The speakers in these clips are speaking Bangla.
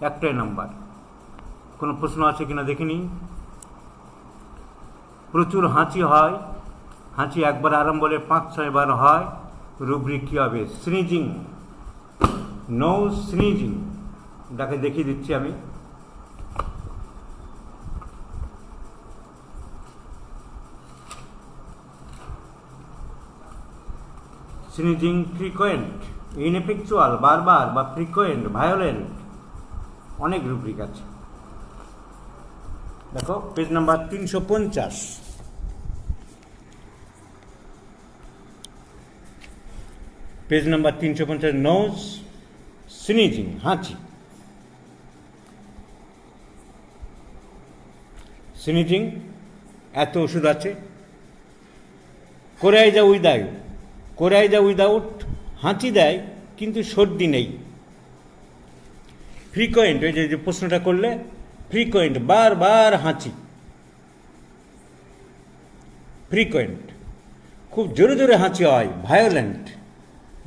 একটাই নাম্বার। কোনো প্রশ্ন আছে কিনা দেখিনি। প্রচুর হাঁচি হয়, হাঁচি একবার আরম্ভ হলে 5-6 বার হয়, রুব্রিক কী হবে? Sneezing, no sneezing. তাকে দেখিয়ে দিচ্ছি আমি। স্নিজিং ফ্রিকোয়েন্ট, ইনএফেকচুয়াল বারবার, বা ফ্রিকোয়েন্ট ভায়োলেন্ট, অনেক রুব্রিক আছে। দেখো page number 350, page number 350, nose sneezing, হাঁচি। স্নিজিং এত ওষুধ আছে। কোরাইজা উইদাউট, কোরাইজা উইদাউট হাঁচি দেয় কিন্তু সর্দি নেই। ফ্রিকোয়েন্ট, ওই যে প্রশ্নটা করলে, ফ্রিকোয়েন্ট বারবার হাঁচি, ফ্রিকোয়েন্ট, খুব জোরে জোরে হাঁচি হয়, ভায়োলেন্ট,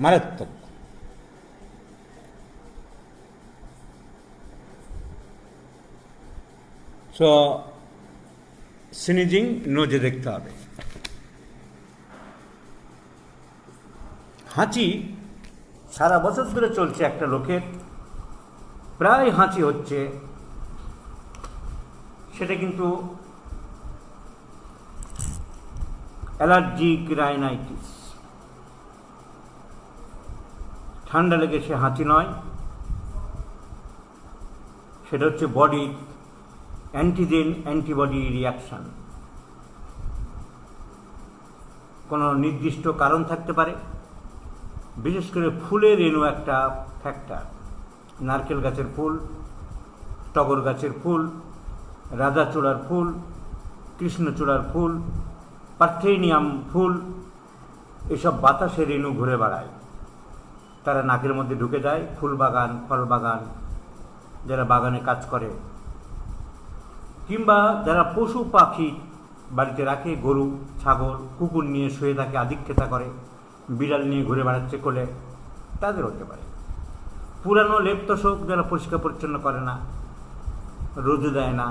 মারাত্মক। সো স্নিজিং নোজে দেখতে হবে। হাঁচি সারা বছর ধরে চলছে একটা লোকের, প্রায় হাঁচি হচ্ছে, সেটা কিন্তু অ্যালার্জিক রাইনাইটিস। ঠান্ডা লেগে সে হাঁচি নয়, সেটা হচ্ছে বডি অ্যান্টিজেন অ্যান্টিবডি রিয়াকশান। কোনো নির্দিষ্ট কারণ থাকতে পারে, বিশেষ করে ফুলের রেণু একটা ফ্যাক্টর। নারকেল গাছের ফুল, টগর গাছের ফুল, রাজাচূড়ার ফুল, কৃষ্ণচূড়ার ফুল, পার্থেনিয়াম ফুল, এসব বাতাসে রেণু ঘুরে বেড়ায়, তারা নাকের মধ্যে ঢুকে যায়। ফুল বাগান, ফল বাগান, যারা বাগানে কাজ করে, কিংবা যারা পশু পাখি বাড়িতে রাখে, গরু ছাগল কুকুর নিয়ে শুয়ে থাকে, আধিক্যতা করে, বিড়াল নিয়ে ঘুরে বেড়াচ্ছে কোলে, তাদের হতে পারে। পুরানো লেপতোষক যারা পরিষ্কার পরিচ্ছন্ন করে না, রোদে দেয় না,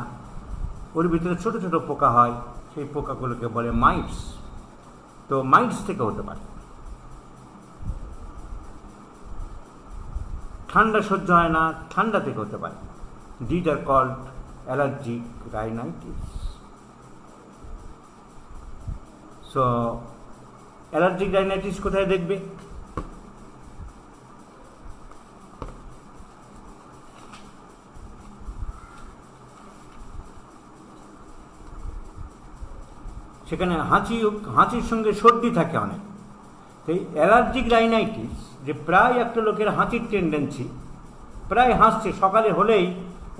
ওর ভিতরে ছোট ছোট পোকা হয়, সেই পোকাগুলোকে বলে মাইটস। তো মাইটস থেকে হতে পারে। ঠান্ডা সহ্য হয় না, ঠান্ডা থেকে হতে পারে। These are called allergic rhinitis. So allergic rhinitis কোথায় দেখবে? সেখানে হাঁচির সঙ্গে সর্দি থাকে অনেক। এই অ্যালার্জিক রাইনাইটিস, যে প্রায় একটা লোকের হাঁচির টেন্ডেন্সি, প্রায় হাসছে, সকালে হলেই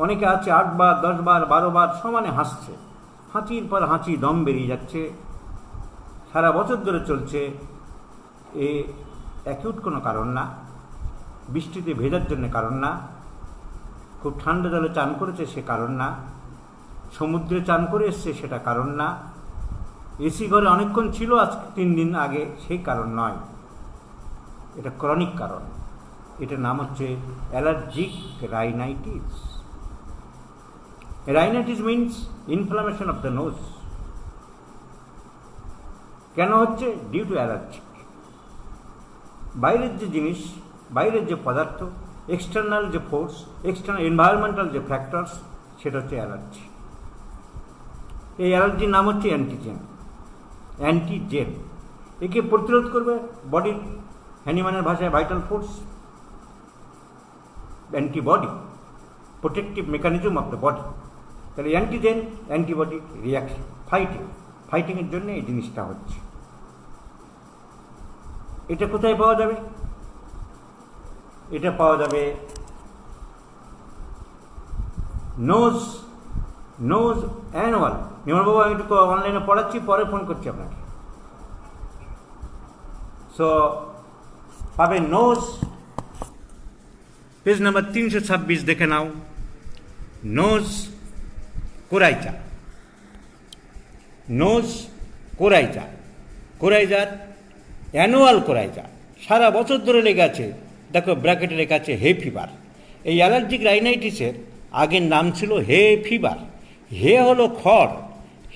অনেকে আছে 8 বার 10 বার 12 বার সমানে হাসছে, হাঁচির পর হাঁচি, দম বেরিয়ে যাচ্ছে, সারা বছর ধরে চলছে। এ অ্যাকিউট কোনো কারণ না, বৃষ্টিতে ভেজার জন্য কারণ না, খুব ঠান্ডা জলে চান করেছে সে কারণ না, সমুদ্রে চান করে এসছে সেটা কারণ না, এসি ঘরে অনেকক্ষণ ছিল আজ 3 দিন আগে সেই কারণ নয়। এটা ক্রনিক কারণ। এটার নাম হচ্ছে allergic rhinitis. Rhinitis means inflammation of the nose. কেন হচ্ছে? Due to allergy. বাইরের যে জিনিস, বাইরের যে পদার্থ, এক্সটার্নাল যে ফোর্স, এক্সটার্নাল এনভায়রনমেন্টাল যে ফ্যাক্টরস, সেটা হচ্ছে অ্যালার্জি। এই অ্যালার্জির নাম হচ্ছে অ্যান্টিজেন। অ্যান্টিজেন একে প্রতিরোধ করবে বডির, হ্যানিম্যানের ভাষায় vital force, antibody, protective mechanism of the body. তাহলে অ্যান্টিজেন অ্যান্টিবডি রিয়াকশন, ফাইটিংয়ের জন্য এই জিনিসটা হচ্ছে। এটা কোথায় পাওয়া যাবে? এটা পাওয়া যাবে নোজ অ্যানুয়াল। নির্মলবাবু, আমি একটু অনলাইনে পড়াচ্ছি, পরে ফোন করছি আপনাকে। সো পাবে নোজ, পেজ নাম্বার 326 দেখে নাও। নোজ কোরাইজা, নোজ কোরাইজা, কোরাইজার অ্যানুয়াল কোরাইজা, সারা বছর ধরে লেগে আছে। দেখো ব্র্যাকেটে লেখা আছে হে ফিভার। এই অ্যালার্জিক রাইনাইটিসের আগের নাম ছিল হে ফিভার। হে হলো খড়,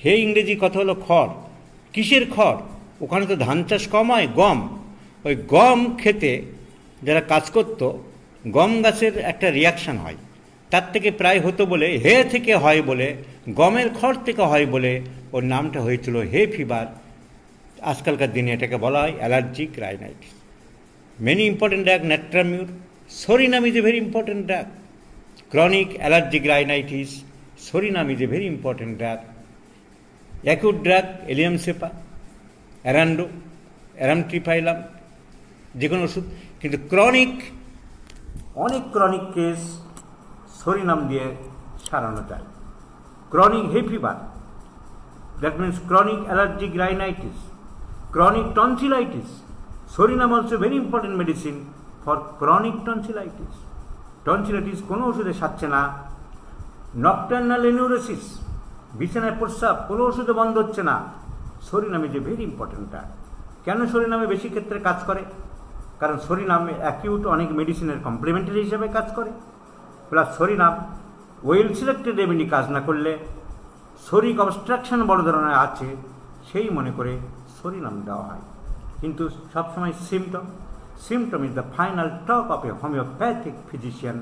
হে ইংরেজি কথা হলো খড়। কিসের খড়? ওখানে তো ধান চাষ কম হয়, গম। ওই গম খেতে যারা কাজ করতো, গম গাছের একটা রিয়াকশান হয়, তার থেকে প্রায় হতো বলে, হে থেকে হয় বলে, গমের খড় থেকে হয় বলে ওর নামটা হয়েছিল হে ফিভার। আজকালকার দিনে এটাকে বলা হয় allergic rhinitis. Many important drug, natrum mur, psorinum is a very important drug. Chronic allergic rhinitis, psorinum is a very important drug. Acute drug allium cepa, arundo, arum triphyllum, যে কোনো ওষুধ। কিন্তু ক্রনিক, অনেক ক্রনিক কেস সরিনাম দিয়ে সারানো যায়। Chronic hey fever, that means chronic allergic rhinitis, chronic tonsillitis, psorinum also very important medicine for chronic tonsillitis. Tonsillitis কোনো ওষুধে সারছে না। নকটার্নাল এনিউরোসিস, বিছানায় প্রস্রাব, কোনো ওষুধে বন্ধ হচ্ছে না। Psorinum is a very important drug. কেন সরিনামে বেশি ক্ষেত্রে কাজ করে? কারণ সরিনামে অ্যাকিউট অনেক মেডিসিনের কমপ্লিমেন্টারি হিসেবে কাজ করে, plus psorinum well selected remedy কাজ না করলে শরিক অবস্ট্রাকশন বড় ধরনের আছে সেই মনে করে সরিনাম দেওয়া হয়। কিন্তু সবসময় symptom is the final talk of A homeopathic physician.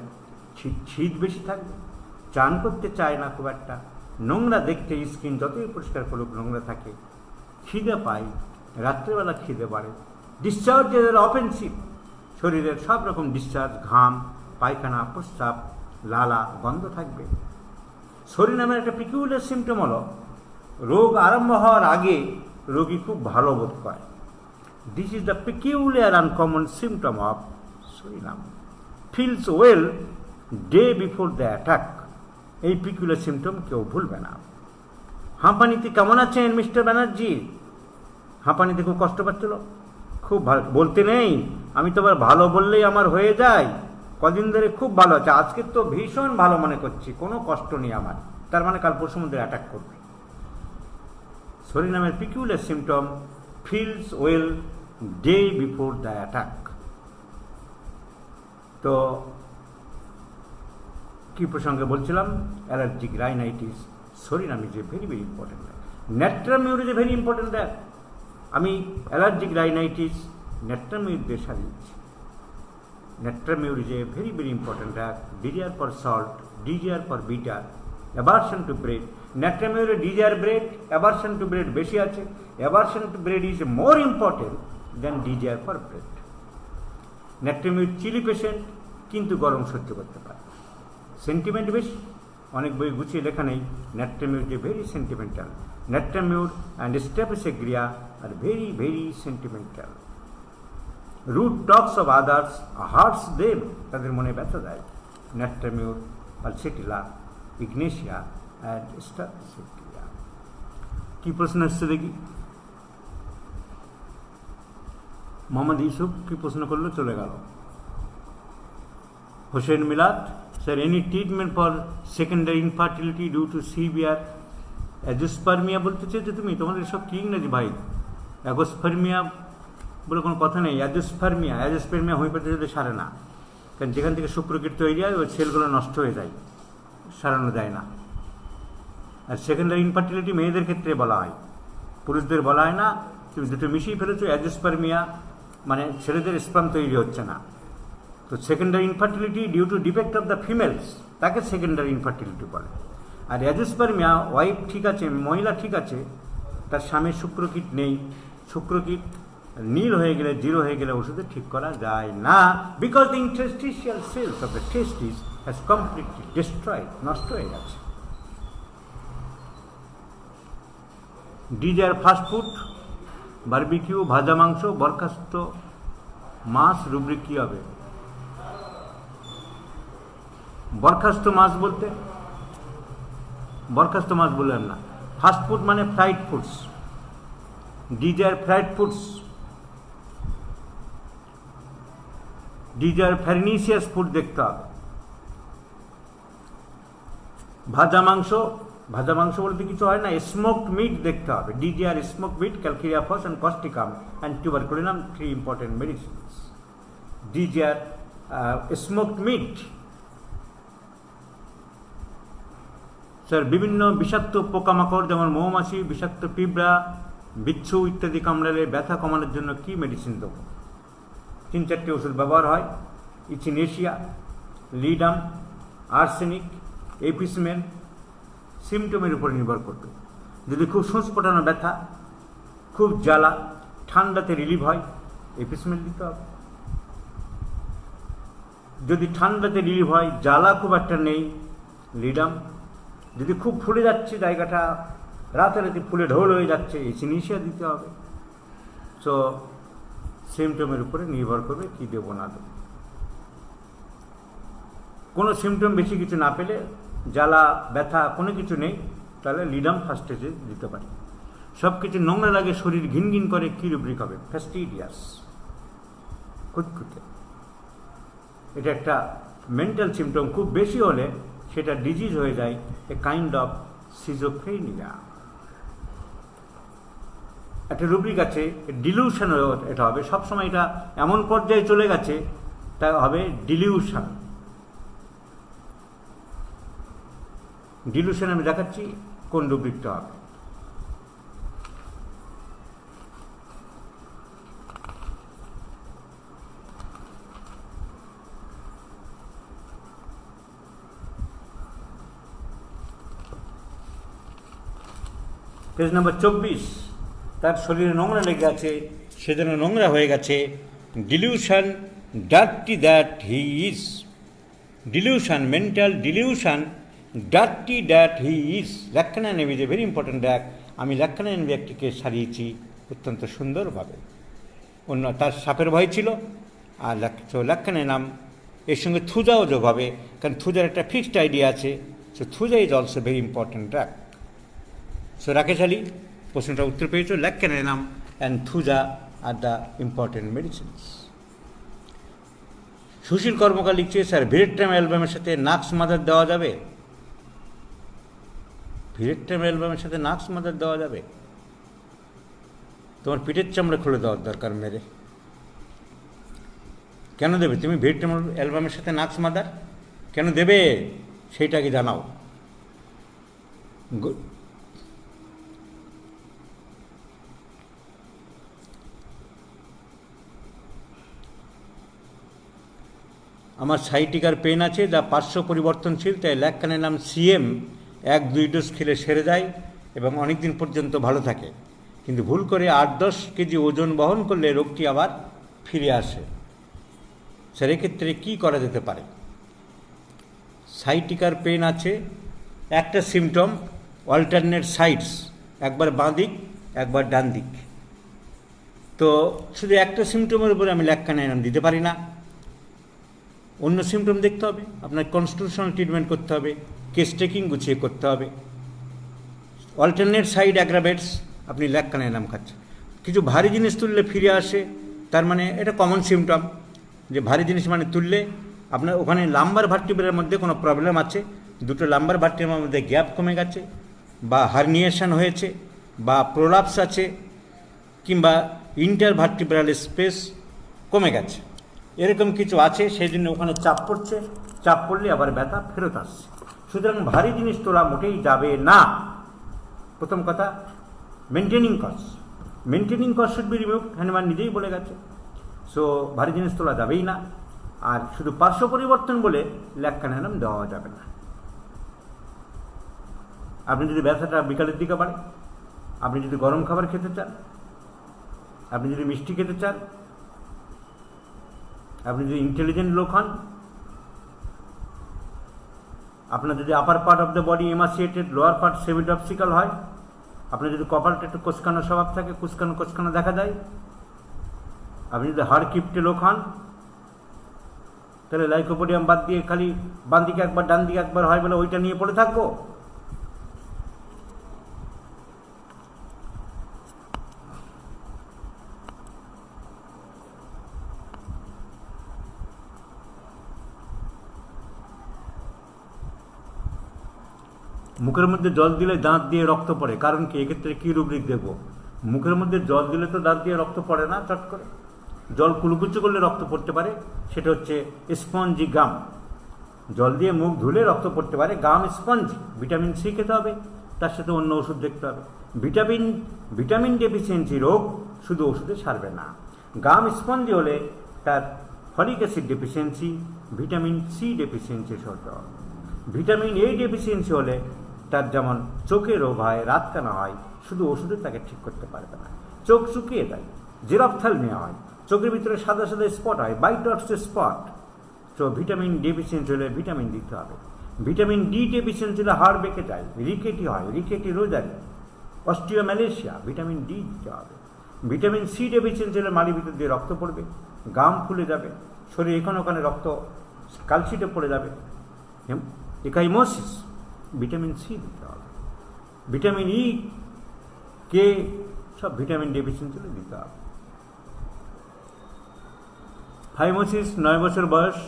শীত বেশি থাকবে, চান করতে চায় না খুব একটা, নোংরা দেখতে, স্কিন যতই পরিষ্কার করুক নোংরা থাকে, খিদে পায়, রাত্রেবেলা খিদে বাড়ে, ডিসচার্জের অফেন্সিভ, শরীরের সব রকম ডিসচার্জ, ঘাম, পায়খানা, প্রস্রাব, লালা, গন্ধ থাকবে। সরিনামের একটা পিকিউলার সিমটম হলো রোগ আরম্ভ হওয়ার আগে রোগী খুব ভালো বোধ করে। This is the peculiar uncommon symptom of psorinum. Feels well day before the attack. এই পিকিউলার সিমটম কেউ ভুলবে না। হাঁপানিতে কেমন আছেন মিস্টার ব্যানার্জি? হাঁপানিতে খুব কষ্ট পাচ্ছিল, খুব ভালো, বলতে নেই, আমি তো আবার ভালো বললেই আমার হয়ে যায়। কদিন ধরে খুব ভালো আছে, আজকে তো ভীষণ ভালো মনে করছি, কোনো কষ্ট নেই আমার, তার মানে কাল পরশুর মধ্যে অ্যাটাক করবে। সরিনামের peculiar symptom feels well day before the attack. তো কি প্রসঙ্গে বলছিলাম? Allergic rhinitis, psorinum is a very very important drug. Natrum mur is a very important drug. আমি অ্যালার্জিক রাইনাইটিস ন্যাট্রামিউর দিয়ে সারিয়েছি। Natrum mur is a very very important drug. Desire for salt, desire for bitter, aversion to bread. ন্যাট্রামিউরে desire bread, aversion to bread বেশি আছে। Aversion to bread is more important than DGR for bread. ন্যাট্রামিউর chilli patient, কিন্তু গরম সহ্য করতে পারে, সেন্টিমেন্ট বেশি, অনেক বই গুছিয়ে লেখা নেই। ন্যাট্রামিউর যে very sentimental. Natrum mur and staphysagria are very very sentimental. Rude talks of others hurts them, তাদের মনে ব্যথা দেয়। Natrum mur, pulsatilla, ignatia and staphysagria. কি প্রশ্ন আসছে দেখি? মোহাম্মদ ইউসুফ কি প্রশ্ন করলো, চলে গেল। Hossain Milad, sir any treatment for secondary infertility due to severe azoospermia বলতে চেয়েছো তুমি? তোমাদের সব কি ইংরেজি ভাই? অ্যাগোস্পার্মিয়া বলে কোনো কথা নেই। অ্যাজোস্পার্মিয়া হোমিওপ্যাথিতে সারে না, কারণ যেখান থেকে শুক্রকীট তৈরি হয় ওই সেলগুলো নষ্ট হয়ে যায়, সারানো যায় না। আর সেকেন্ডারি ইনফার্টিলিটি মেয়েদের ক্ষেত্রে বলা হয়, পুরুষদের বলা হয় না। তুমি দুটো মিশিয়ে ফেলেছো, অ্যাজোস্পার্মিয়া মানে ছেলেদের স্পার্ম তৈরি হচ্ছে না। তো secondary infertility due to defect of the females, তাকে সেকেন্ডারি ইনফার্টিলিটি বলে। আর অ্যাজোস্পার্মিয়া, ওয়াইফ ঠিক আছে, মহিলা ঠিক আছে, তার স্বামীর শুক্রকীট নেই, শুক্রকীট নীল হয়ে গেলে, জিরো হয়ে গেলে ওষুধে ঠিক করা যায় না, because the interstitial cells of the testis has completely destroyed, নষ্ট হয়ে গেছে। ডিজার ফাস্টফুড, বারবিকিউ, ভাজা মাংস, বরখাস্ত মাছ, রুব্রিক কী হবে? বরখাস্ত মাছ বলতে, বরখাস্ত মাছ বললাম না। ফাস্টফুড মানে fried foods, desire fried foods, desire farinaceous food দেখতে হবে। ভাজা মাংস, ভাজা মাংস বলতে কিছু হয় না, স্মোকড মিট দেখতে হবে। Desire smoke meat, calcarea phos and causticum and tuberculinum, 3 important medicines. Desire smoked meat, sir বিভিন্ন বিষাক্ত পোকামাকড় যেমন মৌমাছি, বিষাক্ত পিঁপড়া, বিচ্ছু ইত্যাদি কামড়ালে ব্যথা কমানোর জন্য কি মেডিসিন দেবো? 3-4টি ওষুধ ব্যবহার হয়। Echinacea, ledum, arsenic, apis mel. সিমটমের উপর নির্ভর করবে। যদি খুব সূঁচ ফোটানো ব্যথা, খুব জ্বালা, ঠান্ডাতে রিলিভ হয়, এপিসমেল দিতে হবে। যদি ঠান্ডাতে রিলিভ হয়, জ্বালা খুব একটা নেই, লিডাম। যদি খুব ফুলে যাচ্ছে জায়গাটা, রাতারাতি ফুলে ঢোল হয়ে যাচ্ছে, ইচিনেশিয়া দিতে হবে। সো সিমটমের উপরে নির্ভর করবে কি দেবো না দেবো। কোনো সিমটম বেশি কিছু না পেলে, জ্বালা ব্যথা কোনো কিছু নেই, তাহলে লিডাম ফার্স্ট স্টেজে দিতে পারি। সব কিছু নোংরা লাগে, শরীর ঘিন ঘিন করে, কি রুব্রিক হবে? ফ্যাস্টিডিয়াস, খুঁতখুঁতে। এটা একটা মেন্টাল সিমটম। খুব বেশি হলে সেটা ডিজিজ হয়ে যায়, এ কাইন্ড অফ সিজোফ্রেনিয়া। একটা রুব্রিক আছে, ডিলিউশন। এটা হবে সবসময়, এটা এমন পর্যায়ে চলে গেছে, তা হবে ডিলিউশন। ডিলিউশন আমি দেখাচ্ছি কোন রুব্রিকটা হবে। পেজ নম্বর 24। তার শরীরে নোংরা লেগে আছে, সেজন্য নোংরা হয়ে গেছে। Delusion, dirty that he is. Delusion, mental delusion, dirty that he is. Lac caninum is a very important drug. আমি ল্যাক্কানা নেভি একটিকে সারিয়েছি অত্যন্ত সুন্দরভাবে। অন্য তার সাপের ভয় ছিল, আর ল্যাক্কানা নাম এর সঙ্গে থুজাও যোগ হবে, কারণ থুজার একটা ফিক্সড আইডিয়া আছে। So thuja is also very important drug. So Rakesh Ali প্রশ্নটা উত্তর পেয়েছ। Lac caninum and thuja are the important medicines. Sushil Karmakar লিখছে, স্যার ভিরেট্রাম অ্যালবামের সাথে নাক্স মাদার দেওয়া যাবে? ভিরেট্রাম অ্যালবামের সাথে নাক্স মাদার দেওয়া যাবে? তোমার পিঠের চামড়া খুলে দেওয়ার দরকার মেরে। কেন দেবে তুমি ভিরেট্রাম অ্যালবামের সাথে নাক্স মাদার? কেন দেবে সেইটাকে জানাও। আমার সাইটিকার পেন আছে, যা পার্শ্ব পরিবর্তনশীল, তাই ল্যাক্কানেনাম সিএম 1-2 ডোজ খেলে সেরে যায় এবং অনেক দিন পর্যন্ত ভালো থাকে। কিন্তু ভুল করে 8-10 কেজি ওজন বহন করলে রোগটি আবার ফিরে আসে। স্যার এক্ষেত্রে কী করা যেতে পারে? সাইটিকার পেন আছে, একটা সিমটম অল্টারনেট সাইডস, একবার বাঁ দিক একবার ডান দিক। তো শুধু একটা সিমটমের উপরে আমি ল্যাক্কানেনাম দিতে পারি না, অন্য সিমটম দেখতে হবে। আপনার কনস্টিটিউশনাল ট্রিটমেন্ট করতে হবে, কেস টেকিং গুছিয়ে করতে হবে। অল্টারনেট সাইড অ্যাগ্রাভেটস, আপনি ল্যাক্কানেনাম খাচ্ছেন। কিছু ভারী জিনিস তুললে ফিরে আসে, তার মানে এটা কমন সিমটম যে ভারী জিনিস মানে তুললে আপনার ওখানে লাম্বার ভার্টিব্রার মধ্যে কোনো প্রবলেম আছে, দুটো লাম্বার ভার্টিব্রার মধ্যে গ্যাপ কমে গেছে, বা হার্নিয়েশন হয়েছে, বা প্রোলাপস আছে, কিংবা ইন্টার ভার্টিব্রাল স্পেস কমে গেছে, এরকম কিছু আছে। সেই জন্য ওখানে চাপ পড়ছে, চাপ পড়লে আবার ব্যথা ফেরত আসছে। সুতরাং ভারী জিনিস তোলা মোটেই যাবে না। প্রথম কথা, maintaining cause should be removed, Hahnemann নিজেই বলে গেছে। সো ভারী জিনিস তোলা যাবেই না। আর শুধু পার্শ্ব পরিবর্তন বলে ল্যাক্কানেনাম দেওয়া যাবে না। আপনি যদি ব্যথাটা বিকালের দিকে বাড়ে, আপনি যদি গরম খাবার খেতে চান, আপনি যদি মিষ্টি খেতে চান, আপনি যদি ইন্টেলিজেন্ট লোক হন, আপনার যদি upper part of the body emaciated, lower part semidropsical হয়, আপনার যদি কপালটা একটু কোচকানো স্বভাব থাকে, কোচকানো দেখা যায়, আপনি যদি হাড় কিপটে লোক হন, তাহলে লাইকোপোডিয়াম বাদ দিয়ে খালি বাম দিকে একবার ডান দিকে একবার হয় বলে ওইটা নিয়ে পড়ে থাকবো? মুখের মধ্যে জল দিলে দাঁত দিয়ে রক্ত পড়ে, কারণ কি? এক্ষেত্রে কি রুব্রিক দেবো? মুখের মধ্যে জল দিলে তো দাঁত দিয়ে রক্ত পড়ে না চট করে, জল কুলকুচু করলে রক্ত পড়তে পারে, সেটা হচ্ছে স্পঞ্জি গাম। জল দিয়ে মুখ ধুলে রক্ত পড়তে পারে, গাম স্পঞ্জ, ভিটামিন সি খেতে হবে, তার সাথে অন্য ওষুধ দেখতে হবে। ভিটামিন ডেফিসিয়েন্সি রোগ শুধু ওষুধে সারবে না। গাম স্পঞ্জি হলে তার folic acid deficiency, vitamin C deficiency হতে হবে। ভিটামিন এ ডেফিসিয়েন্সি হলে তার যেমন চোখে রোগ হয়, রাতকানা হয়, শুধু ওষুধে তাকে ঠিক করতে পারবে না। চোখ শুকিয়ে দেয়, জেরপ্থ্যালমিয়া হয়, চোখের ভিতরে সাদা সাদা স্পট হয়, হোয়াইট ডটস স্পট। তো ভিটামিন ডেফিসিয়েন্সি হলে ভিটামিন দিতে হবে। ভিটামিন ডি ডেফিসিয়েন্সি হলে হাড় বেঁকে যায়, রিকেটি হয়, রিকেটি রোজারি, অস্টিওম্যালেশিয়া, ভিটামিন ডি দিতে হবে। ভিটামিন সি ডেফিসিয়েন্সি হলে মাড়ির ভিতর দিয়ে রক্ত পড়বে, গাম ফুলে যাবে, শরীর এখানে ওখানে রক্ত কালশিটে পড়ে যাবে, একাইমোসিস, ভিটামিন সি দিতে হবে। ভিটামিন ই, কে, সব ভিটামিন ডেফিসিয়েন্সি হলে দিতে হবে। ফাইমোসিস 9 বছর বয়স,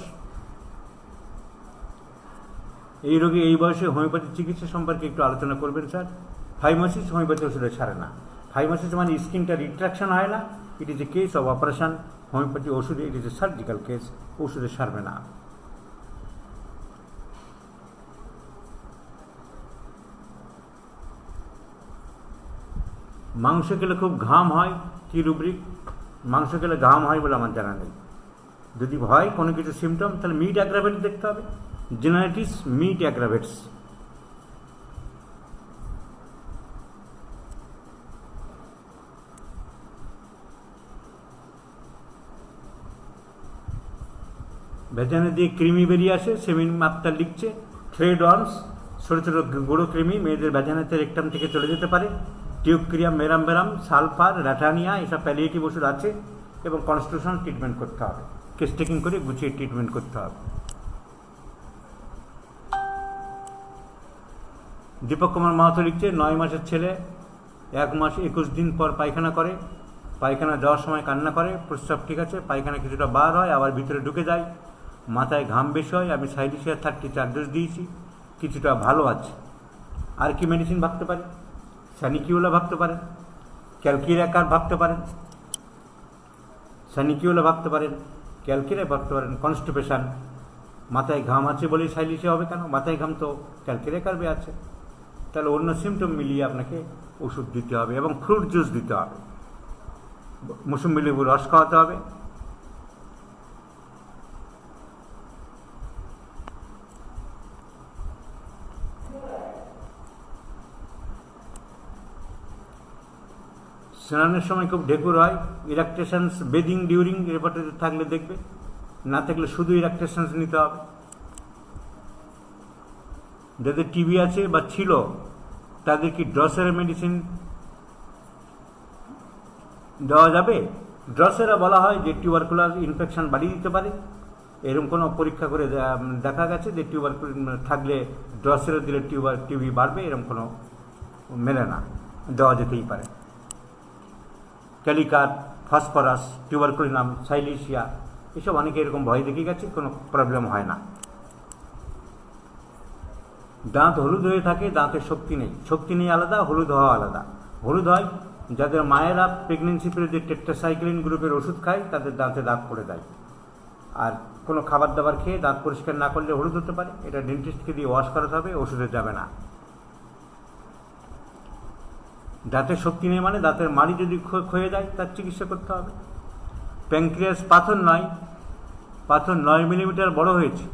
এই রোগী এই বয়সে হোমিওপ্যাথি চিকিৎসা সম্পর্কে একটু আলোচনা করবেন স্যার। ফাইমোসিস হোমিওপ্যাথি ওষুধে সারে না। ফাইমোসিস মানে স্কিনটা রিট্রাকশন হয় না, it is a case of operation. Homeopathy ওষুধে it is a surgical case, ওষুধে সারবে না। মাংস খেলে খুব ঘাম হয়, কি রুব্রিক? মাংস খেলে ঘাম হয় বলে আমার জানা নেই। যদি হয় কোনো কিছু সিমটম, তাহলে মিট অ্যাগ্রাভেটস দেখতে হবে। জেনারেটিস, মিট অ্যাগ্রাভেটস। ভেজানে দিয়ে কৃমি বেরিয়ে আসে, সেমিন মাত্রা লিখছে। থ্রেড ওয়ার্মস, ছোটো ছোটো গুঁড়ো কৃমি মেয়েদের ভেজানাতে রেকটাম থেকে চলে যেতে পারে। টিউক্রিয়া, মেরামবেরাম, সালফার, র্যাটানিয়া, এসব প্যালিয়েটিভ ওষুধ আছে এবং কনস্টিটিউশন ট্রিটমেন্ট করতে হবে। কেস টেকিং করে গুছিয়ে ট্রিটমেন্ট করতে হবে। দীপক কুমার মাহাতো লিখছে, 9 মাসের ছেলে 1 মাস 21 দিন পর পায়খানা করে, পায়খানা যাওয়ার সময় কান্না করে, প্রস্রাব ঠিক আছে, পায়খানা কিছুটা বার হয়, আবার ভিতরে ঢুকে যায়, মাথায় ঘাম বেশি হয়। আমি সাইলিশিয়া 34 ডোজ দিয়েছি, কিছুটা ভালো আছে। আর কি মেডিসিন ভাবতে পারেন? সানিকিউলা ভাবতে পারেন, ক্যালকিরাকার ভাবতে পারেন, সানিকিউলা ভাবতে পারেন, ক্যালকিরা ভাবতে পারেন। কনস্টিপেশন, মাথায় ঘাম আছে বলেই সাইলিশিয়া হবে কেন? মাথায় ঘাম তো ক্যালকিরাকারবে আছে। তাহলে অন্য সিমটম মিলিয়ে আপনাকে ওষুধ দিতে হবে এবং ফ্রুট জুস দিতে হবে, মৌসুমি লেবুর রস খাওয়াতে হবে। স্নানের সময় খুব ঢেকুর হয়, ইরাকটেশনস, বেদিং ডিউরিং রেপার্টে থাকলে দেখবে, না থাকলে শুধু ইরাকটেশনস নিতে হবে। যাদের টিবি আছে বা ছিল তাদের কি ড্রসেরা মেডিসিন দেওয়া যাবে? ড্রসেরা বলা হয় যে টিউবারকুলার ইনফেকশন বাড়িয়ে দিতে পারে। এরকম কোনো পরীক্ষা করে দেখা গেছে যে টিউবারকুলার থাকলে ড্রসেরা দিলে টিবি বাড়বে, এরকম কোনো মেলে না, দেওয়া যেতেই পারে। ক্যালিকার, ফসফরাস, টিউবারকুলিনাম, সাইলিশিয়া, এসব অনেকে এরকম ভয় দেখে গেছে, কোনো প্রবলেম হয় না। দাঁত হলুদ হয়ে থাকে, দাঁতের শক্তি নেই, শক্তি নেই আলাদা, হলুদ হওয়া আলাদা। হলুদ হয় যাদের মায়েরা প্রেগনেন্সি পিরিয়ডে টেট্রাসাইক্লিন গ্রুপের ওষুধ খায়, তাদের দাঁতে দাগ পড়ে যায়। আর কোনো খাবার দাবার খেয়ে দাঁত পরিষ্কার না করলে হলুদ হতে পারে, এটা ডেন্টিস্টকে দিয়ে ওয়াশ করাতে হবে, ওষুধে যাবে না। দাঁতের শক্তি নেই মানে দাঁতের মাড়ি যদি ক্ষয়ে যায়, তার চিকিৎসা করতে হবে। প্যানক্রিয়াস পাথর নয়, পাথর 9 মিলিমিটার বড় হয়েছে,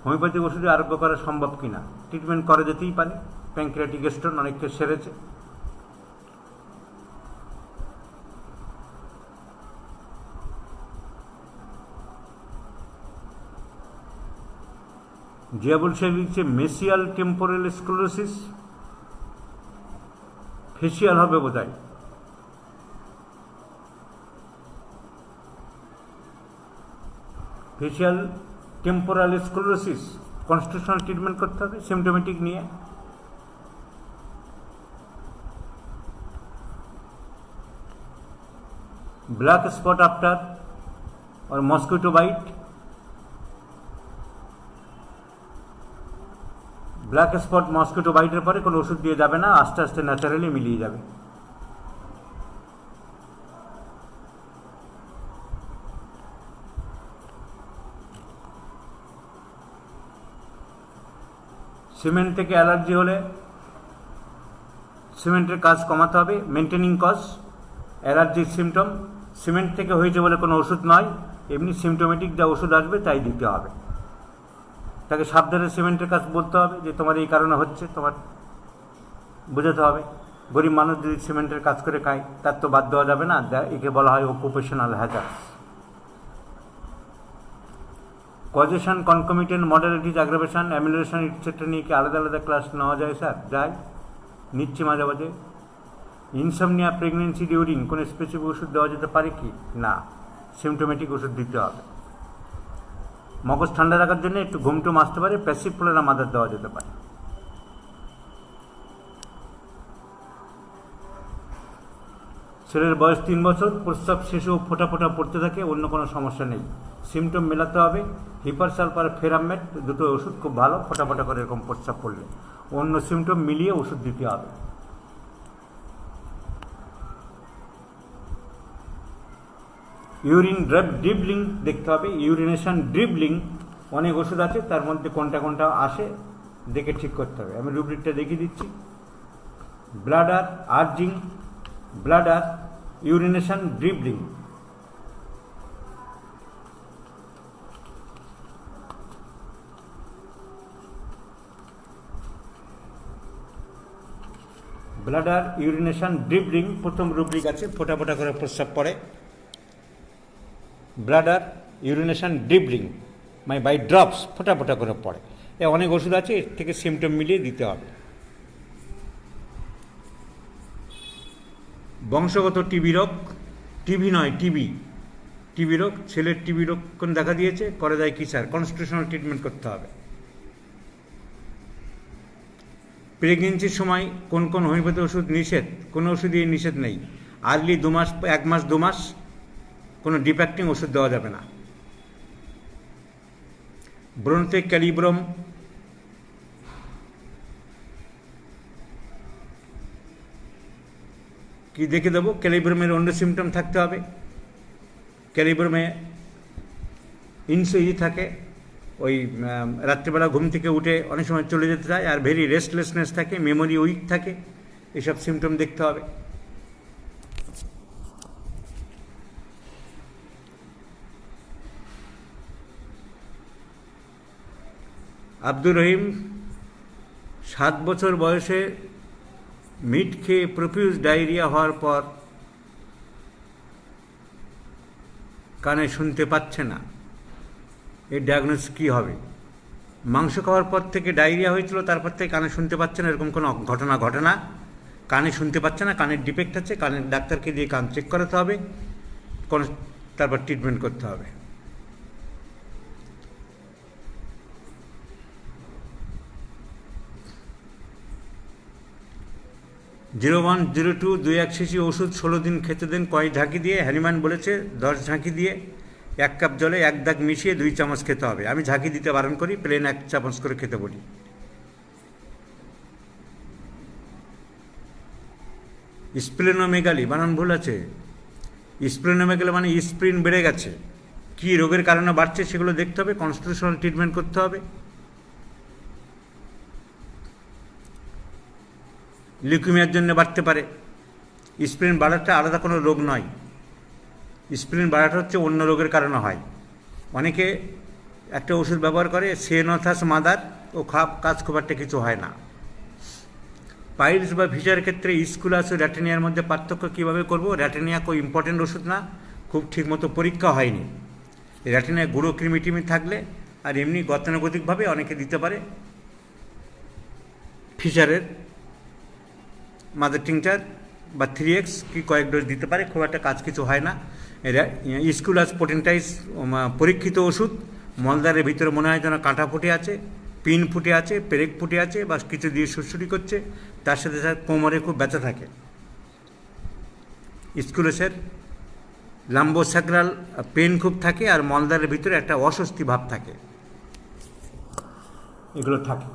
হোমিওপ্যাথিক ওষুধে আরোগ্য করা সম্ভব কিনা? ট্রিটমেন্ট করা যেতেই পারে। প্যানক্রিয়াটিক স্টোন অনেককে সেরেছে। জিয়াবুল সাহেব লিখছে, মেসিয়াল টেম্পোরাল স্ক্লেরোসিস, ফেসিয়াল হবে বোধহয়। Facial temporal sclerosis, constitutional treatment করতে হবে সিমটোমেটিক নিয়ে। ব্ল্যাক স্পট আফটার और mosquito bite, black spot mosquito বাইটের পরে কোনো ওষুধ দিয়ে যাবে না, আস্তে আস্তে ন্যাচারালি মিলিয়ে যাবে। সিমেন্ট থেকে অ্যালার্জি হলে সিমেন্টের কাজ কমাতে হবে, মেনটেনিং কজ। অ্যালার্জির সিমটম সিমেন্ট থেকে হয়েছে বলে কোনো ওষুধ নয়, এমনি সিমটোমেটিক যা ওষুধ আসবে তাই দিতে হবে। তাকে সাবধানে সিমেন্টের কাজ বলতে হবে যে তোমার এই কারণে হচ্ছে, তোমার বোঝাতে হবে। গরিব মানুষ যদি সিমেন্টের কাজ করে খায় তার তো বাদ দেওয়া যাবে না, একে বলা হয় occupational hazards. Causation, concomitant, modalities, aggravation, amelioration etcetera নিয়ে কি আলাদা আলাদা ক্লাস নেওয়া যায় স্যার? যায়, নিচ্ছি মাঝে মাঝে। ইনসমনিয়া, প্রেগনেন্সি ডিউরিং কোনো স্পেসিফিক ওষুধ দেওয়া যেতে পারে কি না? সিমটোমেটিক ওষুধ দিতে হবে। মগজ ঠান্ডা রাখার জন্য একটু ঘুমটুম আসতে পারে, প্যাসিভ ফ্লোরা মাদার দেওয়া যেতে পারে। ছেলের বয়স 3 বছর, প্রস্রাব শেষেও ফোটা ফোটা পড়তে থাকে, অন্য কোনো সমস্যা নেই। সিমটম মেলাতে হবে। হিপার সালফার ফেরামেট দুটো ওষুধ খুব ভালো, ফোটা ফোটা করে এরকম প্রস্রাব পড়লে। অন্য সিমটম মিলিয়ে ওষুধ দিতে হবে। ইউরিন ড্রিবলিং দেখতে হবে, ইউরিনেশন ড্রিবলিং। অনেক ওষুধ আছে, তার মধ্যে কোনটা কোনটা আসে দেখে ঠিক করতে হবে। আমি রুব্রিকটা দেখিয়ে দিচ্ছি। Bladder urging, bladder urination dribbling. Bladder urination dribbling প্রথম রুব্রিক আছে, ফোটা ফোটা করে প্রস্রাব পড়ে। ব্লাডার ইউরিনেশন ড্রিবলিং মানে বাই ড্রপস, ফোটা ফোটা করে পড়ে। অনেক ওষুধ আছে, এর থেকে সিমটম মিলিয়ে দিতে হবে। বংশগত টিবি রোগ, টিবি নয় টিবি রোগ, ছেলের টিবি রোগ কোন দেখা দিয়েছে, করে যায় কি স্যার? কনস্টিটিউশনাল ট্রিটমেন্ট করতে হবে। প্রেগনেন্সির সময় কোন কোন হোমিওপ্যাথি ওষুধ নিষেধ? কোনো ওষুধই নিষেধ নেই। আর্লি 2 মাস, 1 মাস 2 মাস কোনো ডিপ্যাক্টিং ওষুধ দেওয়া যাবে না। ব্রোনতে ক্যালিব্রম, কি দেখে দেবো? ক্যালিব্রমের অন্য সিমটম থাকতে হবে। ক্যালিব্রমে ইনসুই থাকে, ওই রাত্রিবেলা ঘুম থেকে উঠে অনেক সময় চলে যেতে চায়, আর ভেরি রেস্টলেসনেস থাকে, মেমোরি উইক থাকে, এসব সিমটম দেখতে হবে। আব্দুর রহিম 7 বছর বয়সে মিট খেয়ে প্রফিউজ ডায়রিয়া হওয়ার পর কানে শুনতে পাচ্ছে না, এর ডায়াগনোস কী হবে? মাংস খাওয়ার পর থেকে ডায়রিয়া হয়েছিল, তারপর থেকে কানে শুনতে পাচ্ছে না, এরকম কোনো ঘটনা ঘটে না। কানে শুনতে পাচ্ছে না, কানের ডিফেক্ট আছে, কানের ডাক্তারকে দিয়ে কান চেক করাতে হবে, তারপর ট্রিটমেন্ট করতে হবে। (0102) 2-1 শিশি ওষুধ 16 দিন খেতে দেন। কয় ঝাঁকি দিয়ে? হ্যানিম্যান বলেছে 10 ঝাঁকি দিয়ে 1 কাপ জলে 1 দাগ মিশিয়ে 2 চামচ খেতে হবে। আমি ঝাঁকি দিতে বারণ করি, প্লেন 1 চামচ করে খেতে বলি। স্প্লেনোমেগালি বানান ভুল আছে। স্প্লেনোমেগালি মানে স্প্রিন বেড়ে গেছে। কি রোগের কারণে বাড়ছে সেগুলো দেখতে হবে, কনস্টিটিউশনাল ট্রিটমেন্ট করতে হবে। লিউকেমিয়ার জন্য বাড়তে পারে। স্প্রিন বাড়াটা আলাদা কোনো রোগ নয়, স্প্রিন বাড়াটা হচ্ছে অন্য রোগের কারণে হয়। অনেকে একটা ওষুধ ব্যবহার করে, সিয়েনোথাস মাদার, ও কাজ খুব একটা কিছু হয় না। পাইলস বা ভিসার ক্ষেত্রে স্কুলাস ও র্যাটেনিয়ার মধ্যে পার্থক্য কীভাবে করব? র্যাটেনিয়া খুব ইম্পর্টেন্ট ওষুধ না, খুব ঠিকমতো পরীক্ষা হয়নি। র্যাটেনিয়া গুঁড়ো কৃমিটিমি থাকলে আর এমনি গতানুগতিকভাবে অনেকে দিতে পারে। ফিশারের মাদার টিংচার বা 3x কি কয়েক ডোজ দিতে পারে, খুব একটা কাজ কিছু হয় না। স্কুলাস পোটেন্টাইস পরীক্ষিত ওষুধ। মলদারের ভিতরে মনে হয় যেন কাঁটা ফুটে আছে, পিন ফুটে আছে, পেরেক ফুটে আছে, বা কিছু দিয়ে সুরসুরি করছে, তার সাথে সাথে কোমরে খুব ব্যথা থাকে। স্কুলাসের লাম্বোস্যাক্রাল পেন খুব থাকে, আর মলদারের ভিতরে একটা অস্বস্তি ভাব থাকে, এগুলো থাকে।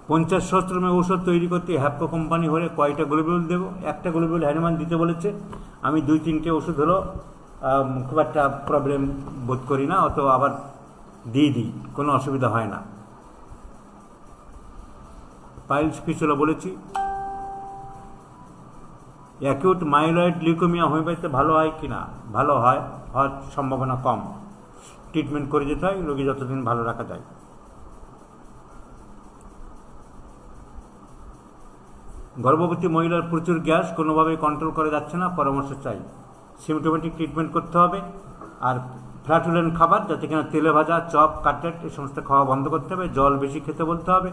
50 সহস্রমে ঔষধ তৈরি করতে হ্যাপকো কোম্পানি হলে কয়টা গ্লোবিউল দেবো? একটা গ্লোবিউল হ্যানুমান দিতে বলেছে। আমি 2-3টে ওষুধ হলো খুব একটা প্রবলেম বোধ করি না, অত আবার দিয়ে দিই, কোনো অসুবিধা হয় না। পাইলস ফিস্টুলা বলেছি। অ্যাকিউট মাইলয়েড লিউকেমিয়া হোমিওপ্যাথিতে ভালো হয় কি না? ভালো হয়, হওয়ার সম্ভাবনা কম। ট্রিটমেন্ট করে যেতে হয়, রোগী যতদিন ভালো রাখা যায়। গর্ভবতী মহিলার প্রচুর গ্যাস, কোনোভাবেই কন্ট্রোল করা যাচ্ছে না, পরামর্শ চাই। সিমটোমেটিক ট্রিটমেন্ট করতে হবে। আর ফ্ল্যাটুলেন্ট খাবার, যাতে কিনা তেলে ভাজা, চপ, কাটলেট এই সমস্ত খাওয়া বন্ধ করতে হবে। জল বেশি খেতে বলতে হবে।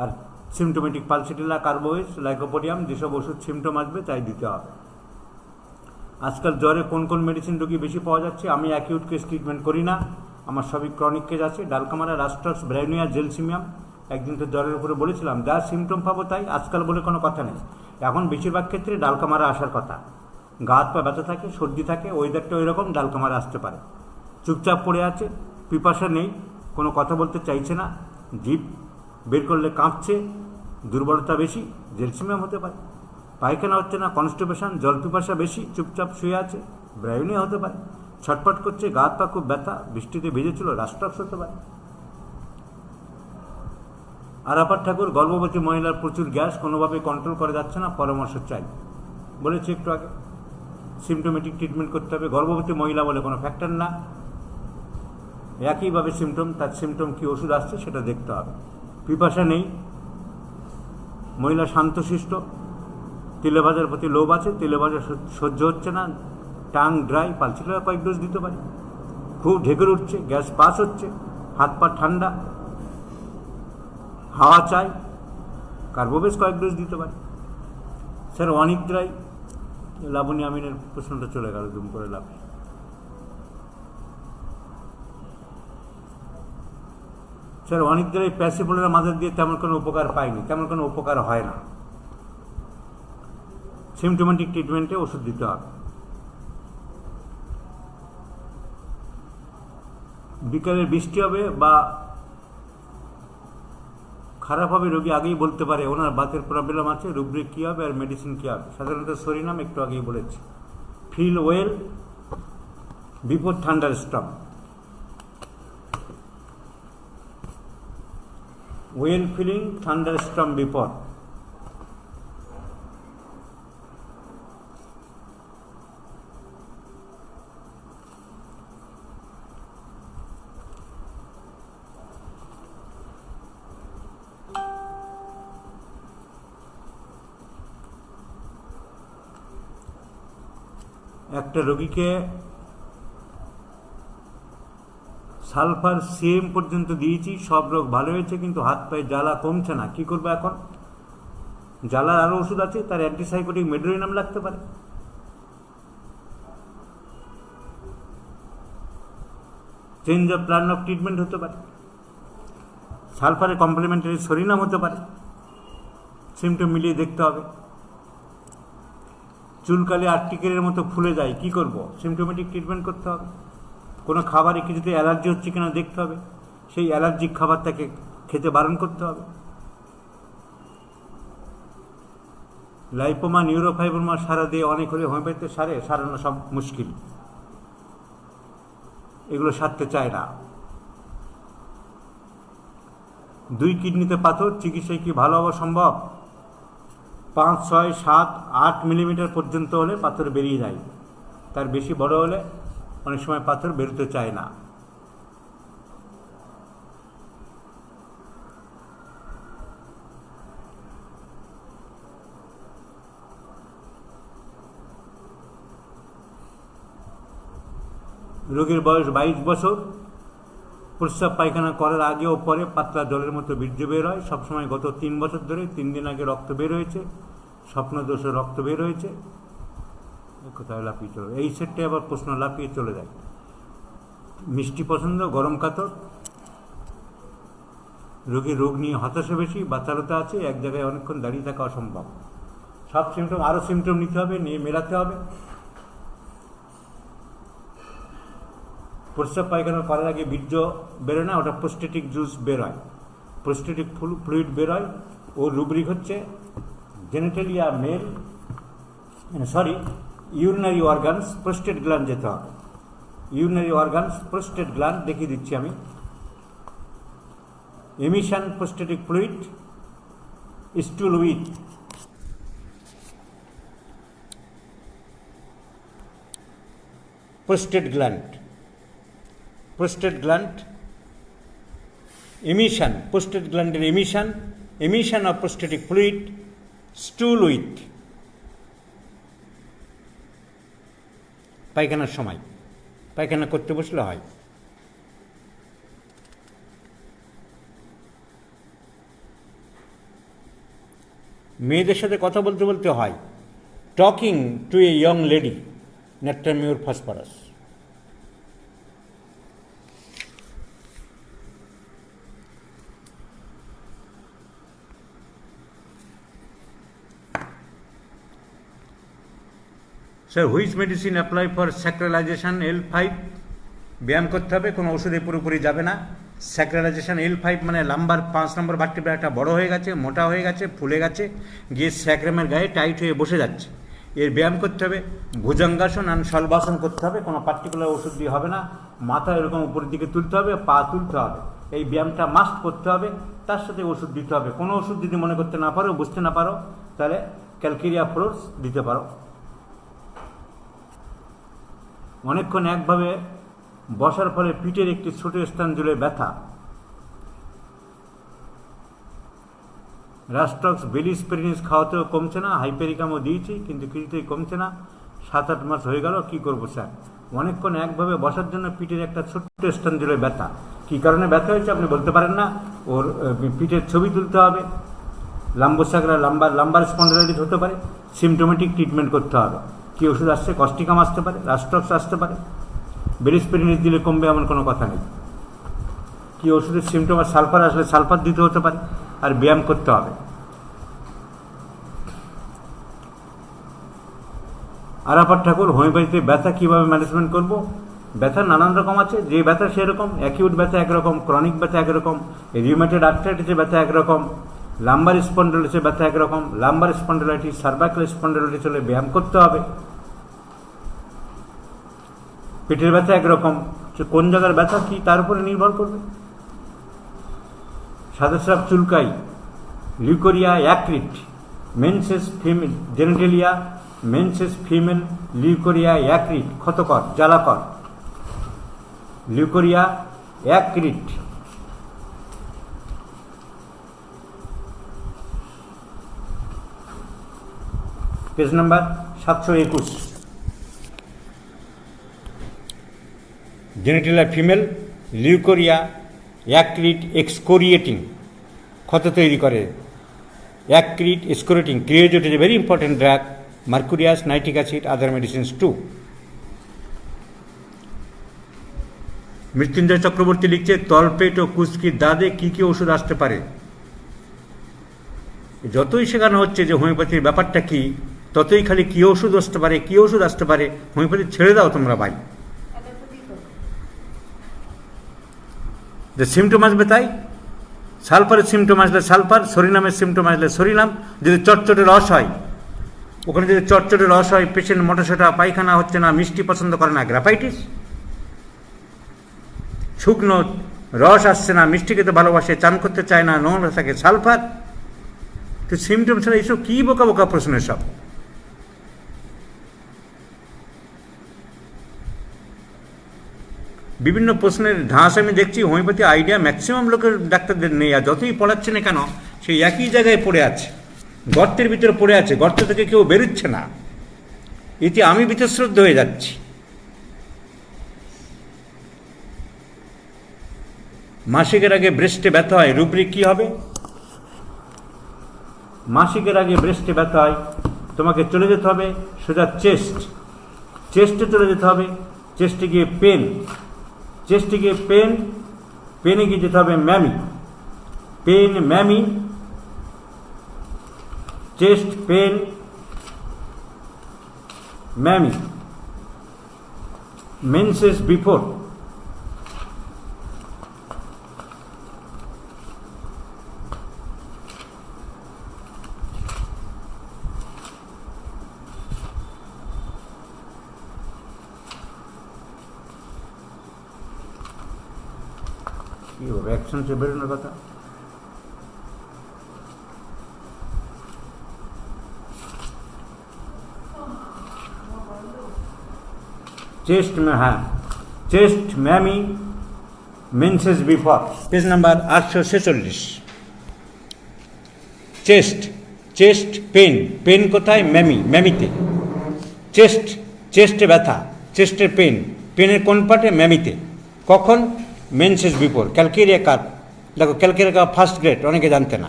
আর সিমটোমেটিক পালসিটিলা, কার্বোহিস, লাইকোপোডিয়াম যেসব ওষুধ সিমটম আসবে তাই দিতে হবে। আজকাল জ্বরে কোন কোন মেডিসিন রোগী বেশি পাওয়া যাচ্ছে? আমি অ্যাকিউট কেস ট্রিটমেন্ট করি না, আমার সবই ক্রনিক কেস আছে। Dulcamara, রাস্টক্স, ব্রাইনিয়া, gelsemium. একদিন তো জ্বরের উপরে বলেছিলাম, যা সিমটম পাবো তাই। আজকাল বলে কোনো কথা নেই। এখন বেশিরভাগ ক্ষেত্রে ডালকামারা আসার কথা। গা হাত পা ব্যথা থাকে, সর্দি থাকে, ওয়েদারটা ওই রকম, ডালকামারা আসতে পারে। চুপচাপ পড়ে আছে, পিপাসা নেই, কোনো কথা বলতে চাইছে না, জিভ বের করলে কাঁপছে, দুর্বলতা বেশি, জেলসিমিয়াম হতে পারে। পায়খানা হচ্ছে না, কনস্টিপেশন, জল পিপাসা বেশি, চুপচাপ শুয়ে আছে, ব্রায়োনিয়া হতে পারে। ছটফট করছে, গা হাত পা খুব ব্যথা, বৃষ্টিতে ভিজেছিল, রাস্টক্স হতে পারে। আরাপার ঠাকুর, গর্ভবতী মহিলার প্রচুর গ্যাস, কোনোভাবে কন্ট্রোল করা যাচ্ছে না, পরামর্শ চাই। বলেছি একটু আগে, সিমটোমেটিক ট্রিটমেন্ট করতে হবে। গর্ভবতী মহিলা বলে কোনো ফ্যাক্টর না, একইভাবে সিমটম, তার সিমটম কি ওষুধ আসছে সেটা দেখতে হবে। পিপাসা নেই, মহিলা শান্তশিষ্ট, তেলে ভাজার প্রতি লোভ আছে, তেলে ভাজা সহ্য হচ্ছে না, টাং ড্রাই, পালসিটিলা কয়েক ডোজ দিতে পারি। খুব ঢেকুর উঠছে, গ্যাস পাস হচ্ছে, হাত পা ঠান্ডা, হাওয়া চাই, কার্বোবেস কয়েক ডোজ দিতে পারি। স্যার অনিক ড্রাই, লাবণী আমিনের প্রশ্নটা চলে গেল দুম করে লাভ। স্যার অনেক দ্বারাই প্যাসিফোলার মাদার দিয়ে তেমন কোনো উপকার পাইনি, তেমন কোনো উপকার হয় না। সিমটোমেটিক ট্রিটমেন্টে ওষুধ দিতে হবে। বিকালে বৃষ্টি হবে বা খারাপ হবে, রোগী আগেই বলতে পারে ওনার বাতের প্রবলেম আছে, রুব্রিক কী হবে আর মেডিসিন কী হবে। সাধারণত সরিনাম একটু আগেই বলেছি। Feel well before thunderstorm. Well feeling thunderstorm before. একটা রোগীকে সালফার সিএম পর্যন্ত দিয়েছি, সব রোগ ভালো হয়েছে, কিন্তু হাত পায়ে জ্বালা কমছে না। কি করবো এখন? জ্বালার আরও ওষুধ আছে, তার অ্যান্টিসাইকোটিক মেডোরিনাম লাগতে পারে। Change of plan of treatment হতে পারে। সালফারের কমপ্লিমেন্টারি সরিনাম হতে পারে। সিমটম মিলিয়ে দেখতে হবে। চুলকালে আর্টিকেলের মতো ফুলে যায়, কি করব? সিমটোমেটিক ট্রিটমেন্ট করতে হবে। কোনো খাবারে কিছুতে অ্যালার্জি হচ্ছে কিনা দেখতে হবে, সেই অ্যালার্জিক খাবার তাকে খেতে বারণ করতে হবে। লাইপোমা, নিউরোফাইব্রোমা সারা দিয়ে অনেক হলে হোমিওপ্যাথিতে সারানো সব মুশকিল, এগুলো সারতে চায় না। 2 কিডনিতে পাথর, চিকিৎসায় কি ভালো হওয়া সম্ভব? 5, 6, 7, 8 মিলিমিটার পর্যন্ত হলে পাথর বেরিয়ে যায়। তার বেশি বড় হলে অনেক সময় পাথর বেরোতে চায় না। রোগীর বয়স 22 বছর, প্রস্রাব পায়খানা করার আগে ও পরে পাতলা জলের মতো বীর্য বের হয় সবসময়। গত 3 বছর ধরে 3 দিন আগে রক্ত বের হয়েছে, স্বপ্নদোষে রক্ত বের হয়েছে। কোথায় লাফিয়ে চলে এই সেটটা, আবার প্রশ্ন লাফিয়ে চলে যায়। মিষ্টি পছন্দ, গরম কাতর। রোগীর রোগ নিয়ে হতাশা বেশি, বাচ্চারতা আছে, এক জায়গায় অনেকক্ষণ দাঁড়িয়ে থাকা অসম্ভব। সব সিমটম, আরও সিমটম নিতে হবে, নিয়ে মেলাতে হবে। প্রস্রাব পায়খানা করার আগে বীর্য বেরোয় না, ওটা প্রোস্টেটিক জুস বেরোয়, প্রোস্টেটিক ফ্লুইড বেরোয়। ও রুব্রিক হচ্ছে genitalia male, urinary organs, prostate gland যেতে হবে। ইউরিনারি অর্গানস, প্রোস্টেট গ্ল্যান্ড দেখিয়ে দিচ্ছি আমি। Emission prostatic fluid, stool with, prostate gland, emission, prostate glandeর emission of prostatic fluid, stool with, পায়খানার সময়, পায়খানা করতে বসলে হয়। মেয়েদের সাথে কথা বলতে বলতে হয়, talking to a young lady, natrum mur phosphorus. Sir, which medicine apply for sacralization L5? ব্যায়াম করতে হবে, কোনো ওষুধে পুরোপুরি যাবে না। স্যাক্রালাইজেশন L5 মানে লাম্বার 5 নম্বর ভার্টিব্রাটা বড় হয়ে গেছে, মোটা হয়ে গেছে, ফুলে গেছে, গিয়ে স্যাক্রামের গায়ে টাইট হয়ে বসে যাচ্ছে। এর ব্যায়াম করতে হবে, ভুজঙ্গাসন আর শলভাসন করতে হবে, কোনো পার্টিকুলার ওষুধ দিয়ে হবে না। মাথা এরকম উপরের দিকে তুলতে হবে, পা তুলতে হবে, এই ব্যায়ামটা মাস্ট করতে হবে। তার সাথে ওষুধ দিতে হবে। কোনো ওষুধ যদি মনে করতে না পারো, বুঝতে না পারো, তাহলে ক্যালকেরিয়া ফ্লোরস দিতে পারো। অনেকক্ষণ একভাবে বসার ফলে পিঠের একটি ছোট স্থান জুড়ে ব্যথা। রাস্টক্স বেলিস্পেরিনিস খাওয়াতেও কমছে না, হাইপেরিকামও দিয়েছি কিন্তু কিছুতেই কমছে না। 7-8 মাস হয়ে গেল, কি করব স্যার? অনেকক্ষণ একভাবে বসার জন্য পিঠের একটা ছোট্ট স্থান জুড়ে ব্যথা। কী কারণে ব্যথা হয়েছে আপনি বলতে পারেন না, ওর পিঠের ছবি তুলতে হবে। লাম্বোসাকরা লাম্বার স্পন্ডালাইটিস হতে পারে, সিমটোমেটিক ট্রিটমেন্ট করতে হবে। কী ওষুধ আসছে? কস্টিকাম আসতে পারে, রাস্টক্স আসতে পারে। বেলিস্পেরিনিস দিলে কমবে এমন কোনো কথা নেই। কী ওষুধের সিমটম? আর সালফার আসলে সালফার দিতে হতে পারে। আর ব্যায়াম করতে হবে। আরাফাত ঠাকুর, হোমিওপ্যাথিতে ব্যথা কীভাবে ম্যানেজমেন্ট করব? ব্যথা নানান রকম আছে, যে ব্যথা সেরকম। অ্যাকিউট ব্যথা একরকম, ক্রনিক ব্যথা একরকম, রিউমেটয়েড আর্থ্রাইটিসের ব্যথা একরকম, লাম্বার স্পন্ডালাইটিসের ব্যথা একরকম। লাম্বার স্পন্ডালাইটিস, সার্ভাইকাল স্পন্ডালাইটিস হলে ব্যায়াম করতে হবে। পেটের ব্যথা একরকম, কোন জায়গার ব্যথা কি তার উপরে নির্ভর করবে। সাদা স্রাব চুলকাই, leucorrhoea acrid, menses female genitalia, menses female leucorrhoea acrid, ক্ষতকর, জ্বালাকর। Leucorrhoea acrid. Page number 721। Genitalia female, leucorrhoea acrid excoriating, ক্ষত তৈরি করে। Acrid excoriating, creosote is a very important drug, mercurius, nitric acid, other medicines too. Mrityunjay Chakraborty লিখছে, তলপেট ও কুস্কির দাঁতে কী কী ওষুধ আসতে পারে? যতই শেখানো হচ্ছে যে হোমিওপ্যাথির ব্যাপারটা কী, ততই খালি কী ওষুধ আসতে পারে, কী ওষুধ আসতে পারে। হোমিওপ্যাথি ছেড়ে দাও তোমরা ভাই। যে সিমটম আসবে তাই। সালফারের সিমটম আসলে সালফার, সরিনামের সিমটম আসলে সরিনাম। যদি চটচটে রস হয়, ওখানে যদি চটচটে রস হয়, পেশেন্ট মোটাসোটা, পায়খানা হচ্ছে না, মিষ্টি পছন্দ করে না, গ্রাফাইটিস। শুকনো রস আসছে না, মিষ্টি খেতে ভালোবাসে, চান করতে চায় না, নোংরা থাকে, সালফার। তো সিমটম ছাড়া এইসব কী বোকা বোকা প্রশ্ন সব। বিভিন্ন প্রশ্নের ঢাঁস আমি দেখছি। হোমিওপ্যাথি আইডিয়া ম্যাক্সিমাম লোকের ডাক্তারদের নেই। আর যতই পড়াচ্ছে না কেন, সেই একই জায়গায় পড়ে আছে, গর্তের ভিতরে পড়ে আছে, গর্ত থেকে কেউ বেরোচ্ছে না। এতে আমি বীতশ্রদ্ধ হয়ে যাচ্ছি। মাসিকের আগে ব্রেস্টে ব্যথা হয়, রুব্রিক কী হবে? মাসিকের আগে ব্রেস্টে ব্যথা হয়, তোমাকে চলে যেতে হবে সোজা চেস্টে চলে যেতে হবে। চেস্টে গিয়ে পেন, চেস্টে গিয়ে পেন, পেনে গিয়ে যেতে হবে mammae, pain mammae, chest pain mammae, menses before. কী হবে, অ্যাকশন সে বেরোনোর কথা। চেস্ট, হ্যাঁ, chest mammae menses before, page number 846। Chest, chest pain, pain কোথায়? ম্যামিতে। চেস্ট, চেস্টে ব্যথা, চেস্টের পেন, পেনের কোন পার্টে? ম্যামিতে। কখন? Menses before. ক্যালকেরিয়া কার্প, দেখো ক্যালকেরিয়া কার্প ফার্স্ট গ্রেড, অনেকে জানতে না।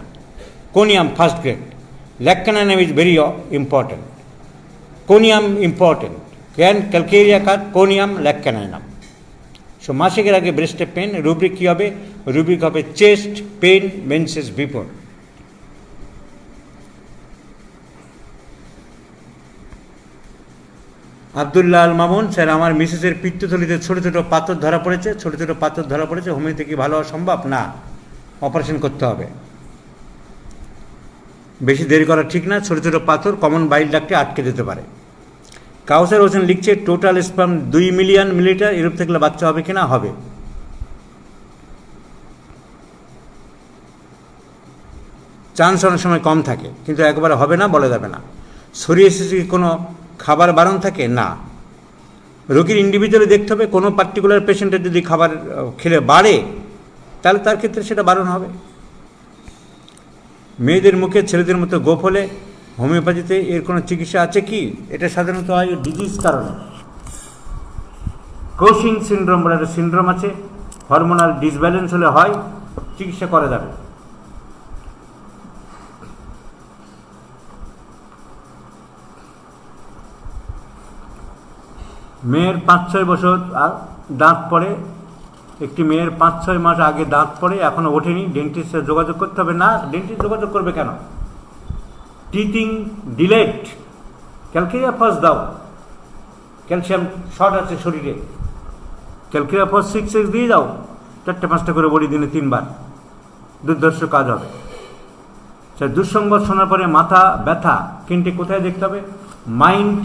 Conium first grade. Lac caninum is very important, conium important. Calcarea carb, conium, lac caninum. So মাসিকের আগে ব্রেস্টে পেন, রুব্রিক কী হবে? রুব্রিক হবে chest pain menses before. Abdullah Al Mamun, sir আমার মিসেসের পিত্তথলিতে ছোটো ছোটো পাথর ধরা পড়েছে, ছোটো ছোটো পাথর ধরা পড়েছে, হোমিওতে কি ভালো হওয়া সম্ভব? না, অপারেশন করতে হবে। বেশি দেরি করা ঠিক না, ছোটো ছোটো পাথর কমন বাইল ডাক্টে আটকে যেতে পারে। কাউসার হোসেন লিখছে টোটাল স্পার্ম 2 মিলিয়ন মিলিলিটার, এরূপ থাকলে বাচ্চা হবে কিনা? হবে। চান্স অনেক সময় কম থাকে, কিন্তু একবারে হবে না বলা যাবে না। সোরিয়াসিস কি কোনো খাবার বারণ থাকে? না। রোগীর ইন্ডিভিজুয়ালি দেখতে হবে, কোনো পার্টিকুলার পেশেন্টের যদি খাবার খেলে বাড়ে তাহলে তার ক্ষেত্রে সেটা বারণ হবে। মেয়েদের মুখে ছেলেদের মতো গোঁফ হলে হোমিওপ্যাথিতে এর কোনো চিকিৎসা আছে কি? এটা সাধারণত হয় ডিজিজ কারণে। কোশিং সিনড্রোম বলে একটা সিনড্রোম আছে, হরমোনাল ডিসব্যালেন্স হলে হয়, চিকিৎসা করা যাবে। মেয়ের 5-6 বছর দাঁত পড়ে, একটি মেয়ের 5-6 মাস আগে দাঁত পড়ে, এখনও ওঠেনি, ডেন্টিস্টের যোগাযোগ করতে হবে। না, ডেন্টিস্ট যোগাযোগ করবে কেন? টিথিং ডিলেট, ক্যালকেরিয়া ফস দাও, ক্যালসিয়াম শর্ট আছে শরীরে, ক্যালকেরিয়া ফস 6 দিয়ে দাও, 4-5টা করে বড়ি দিনে 3 বার, দুর্ধর্ষ কাজ হবে। স্যার দুঃসংবাদ শোনার পরে মাথা ব্যথা, কিন্তু কোথায় দেখতে হবে? Mind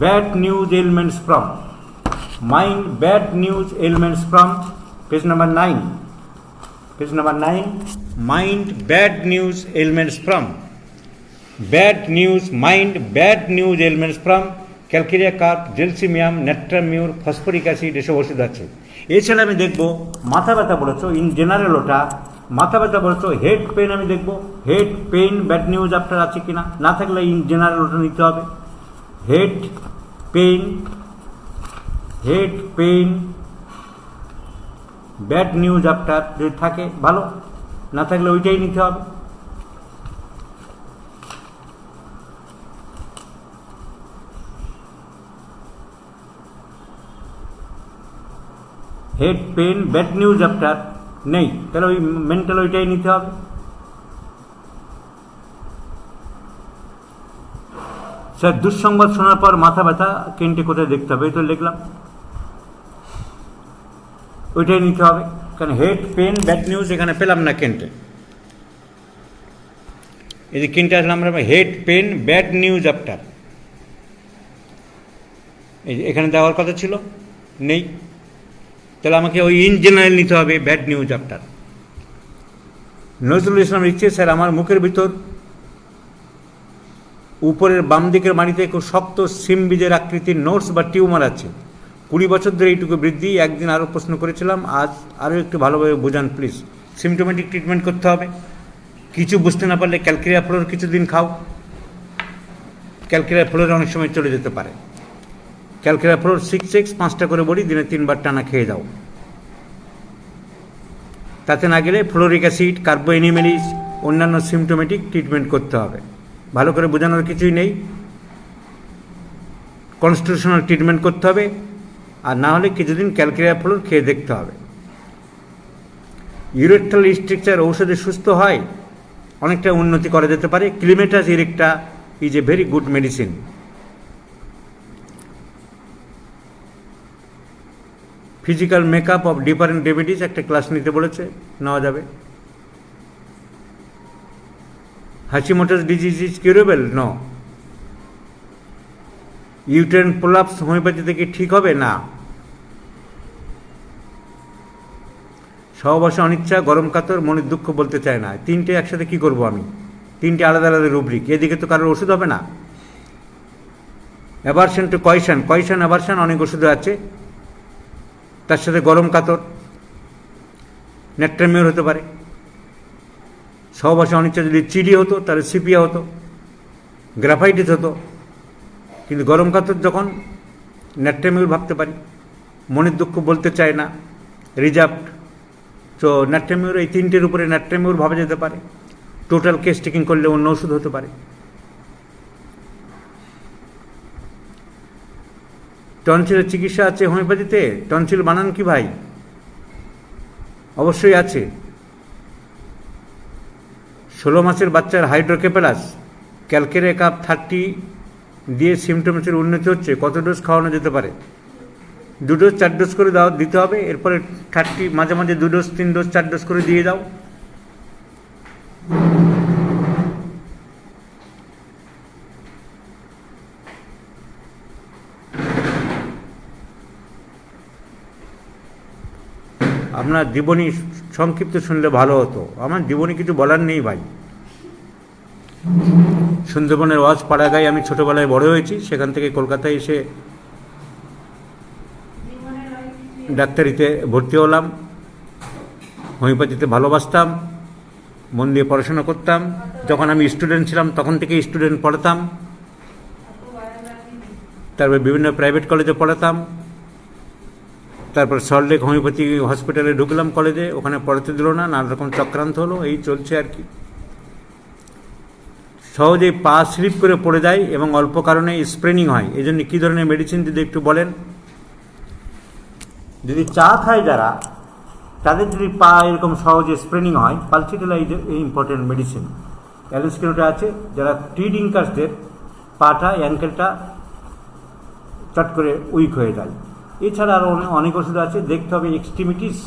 bad news elements from, mind bad news elements from, page number 9, page number 9, mind bad news elements from, bad news, mind bad news elements from, calcarea carp, gelsemium, নেট্রামিউর, phosphoric acid, এসব ওষুধ আছে। এছাড়া আমি দেখব মাথা ব্যথা বলেছো, ইন জেনারেল ওটা মাথা ব্যথা বলেছো। হেড পেন আমি দেখব, হেড পেন ব্যাড নিউজ আপনার আছে কিনা, না থাকলে ইন জেনারেল ওটা নিতে হবে। Head pain, head pain bad news আপনার যদি থাকে ভালো, না থাকলে ওইটাই নিতে হবে। হেড পেন ব্যাড নিউজ আপনার নেই, তাহলে ওই মেন্টাল ওইটাই নিতে হবে। স্যার দুঃসংবাদ শোনার পর মাথা ব্যথা, কেন্টে কোথায় দেখতে হবে? এই তো লিখলাম, ওইটাই নিতে হবে, কারণ হেড পেন ব্যাড নিউজ এখানে পেলাম না কেন্টে। এই যে কেন্টে আসলাম আমরা, head pain bad news after, এই যে এখানে দেওয়ার কথা ছিল, নেই, তাহলে আমাকে ওই ইন জেনারেল নিতে হবে, bad news after. Nazrul Islam লিখছে স্যার আমার মুখের ভিতর উপরের বাম দিকের মাড়িতে খুব শক্ত সিম বীজের আকৃতির নোটস বা টিউমার আছে, 20 বছর ধরে এইটুকু বৃদ্ধি। একদিন আরও প্রশ্ন করেছিলাম, আজ আরও একটু ভালোভাবে বোঝান প্লিজ। সিমটোমেটিক ট্রিটমেন্ট করতে হবে, কিছু বুঝতে না পারলে ক্যালকেরিয়া ফ্লোর কিছুদিন খাও, ক্যালকেরিয়া ফ্লোরে অনেক সময় চলে যেতে পারে। ক্যালকেরিয়া ফ্লোর 6 5টা করে বড়ি দিনে 3 বার টানা খেয়ে যাও। তাতে না গেলে ফ্লোরিক অ্যাসিড, কার্বোএনিমেলিস, অন্যান্য সিমটোমেটিক ট্রিটমেন্ট করতে হবে। ভালো করে বোঝানোর কিছুই নেই, কনস্টিটিউশনাল ট্রিটমেন্ট করতে হবে, আর না হলে কিছুদিন ক্যালকেরিয়া ফ্লোর খেয়ে দেখতে হবে। ইউরেথ্রাল স্ট্রাকচার ঔষধে সুস্থ হয়, অনেকটা উন্নতি করা যেতে পারে। Clematis erecta is a very good medicine. Physical makeup of different diabetes একটা ক্লাস নিতে বলেছে, নেওয়া যাবে। Hashimoto's disease is curable? No. Uterine prolapse homeopathy থেকে ঠিক হবে? না। সহবাসে অনিচ্ছা, গরম কাতর, মনের দুঃখ বলতে চায় না, তিনটে একসাথে কি করব আমি? তিনটে আলাদা আলাদা রুব্রিক, এদিকে তো কারোর ওষুধ হবে না। অ্যাভারশন টু কয়শন, কয়শন অ্যাভারশন অনেক ওষুধ আছে, তার সাথে গরম কাতর, নেট্রামিওর হতে পারে। সহবাসে অনিচ্ছা যদি চিডি হতো তাহলে সিপিয়া হতো, গ্রাফাইটিস হতো, কিন্তু গরম কাতর যখন নেট্রামিওর ভাবতে পারি। মনের দুঃখ বলতে চায় না, রিজার্ভড, তো নেট্রামিওর, এই তিনটের উপরে নেট্রামিওর ভাবা যেতে পারে। টোটাল কেস টেকিং করলে অন্য ওষুধ হতে পারে। টনসিলের চিকিৎসা আছে হোমিওপ্যাথিতে। টনসিল বানান কি ভাই? অবশ্যই আছে। 16 মাসের বাচ্চার হাইড্রোকেপালাস ক্যালকেরে কাপ 30 দিয়ে সিমটমসের উন্নতি হচ্ছে, কত ডোজ খাওয়ানো যেতে পারে? 2 ডোজ 4 ডোজ করে দিতে হবে। এরপরে 30 মাঝে মাঝে 2 ডোজ 3 ডোজ 4 ডোজ করে দিয়ে দাও। আপনার জীবনী সংক্ষিপ্ত শুনলে ভালো হতো। আমার জীবনী কিছু বলার নেই ভাই। সুন্দরবনের ওয়াজ পাড়াগায় আমি ছোটোবেলায় বড় হয়েছি, সেখান থেকে কলকাতায় এসে ডাক্তারিতে ভর্তি হলাম। হোমিওপ্যাথিতে ভালোবাসতাম, মন দিয়ে পড়াশোনা করতাম। যখন আমি স্টুডেন্ট ছিলাম তখন থেকে স্টুডেন্ট পড়াতাম, তারপর বিভিন্ন প্রাইভেট কলেজে পড়াতাম, তারপর সল্টলেক হোমিওপ্যাথি হসপিটালে ঢুকলাম কলেজে, ওখানে পড়াতে দিল না, নানা রকম চক্রান্ত হলো, এই চলছে আর কি। সহজেই পা স্লিপ করে পড়ে যায় এবং অল্প কারণে স্প্রেনিং হয়। এই জন্য কী ধরনের মেডিসিন যদি একটু বলেন? যদি চা খায় যারা, তাদের যদি পা এরকম সহজে স্প্রেনিং হয়, পালসিটেলা ইজ এই ইম্পর্টেন্ট মেডিসিন। অ্যালোস্কিনোটা আছে, যারা টি ড্রিঙ্কার্সদের পাটা অ্যাঙ্কেলটা চট করে উইক হয়ে যায়। এছাড়া আরও অনেক ওষুধ আছে, দেখতে হবে। এক্সট্রিমিটিস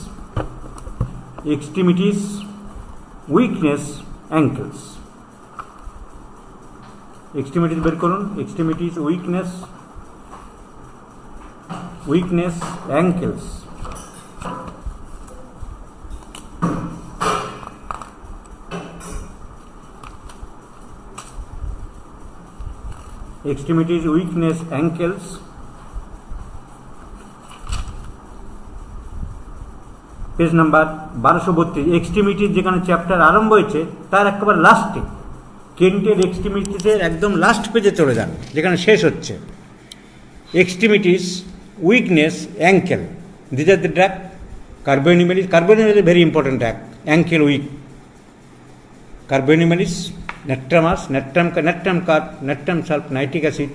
উইকনেস অ্যাঙ্কেলস, এক্সট্রিমিটিস বের করুন। Extremities weakness ankles. Extremities weakness ankles, page number 1232। Extremities যেখানে চ্যাপ্টার আরম্ভ হয়েছে তার একেবারে লাস্টে, কেন্টের এক্সট্রিমিটিসের একদম লাস্ট পেজে চলে যান, যেখানে শেষ হচ্ছে। Extremities weakness ankle, this are the drug. Carbo animalis, carbo animalis very important drug. Ankle weak, carbo animalis, natrum mur, natrum carb, natrum sulph, nitric acid,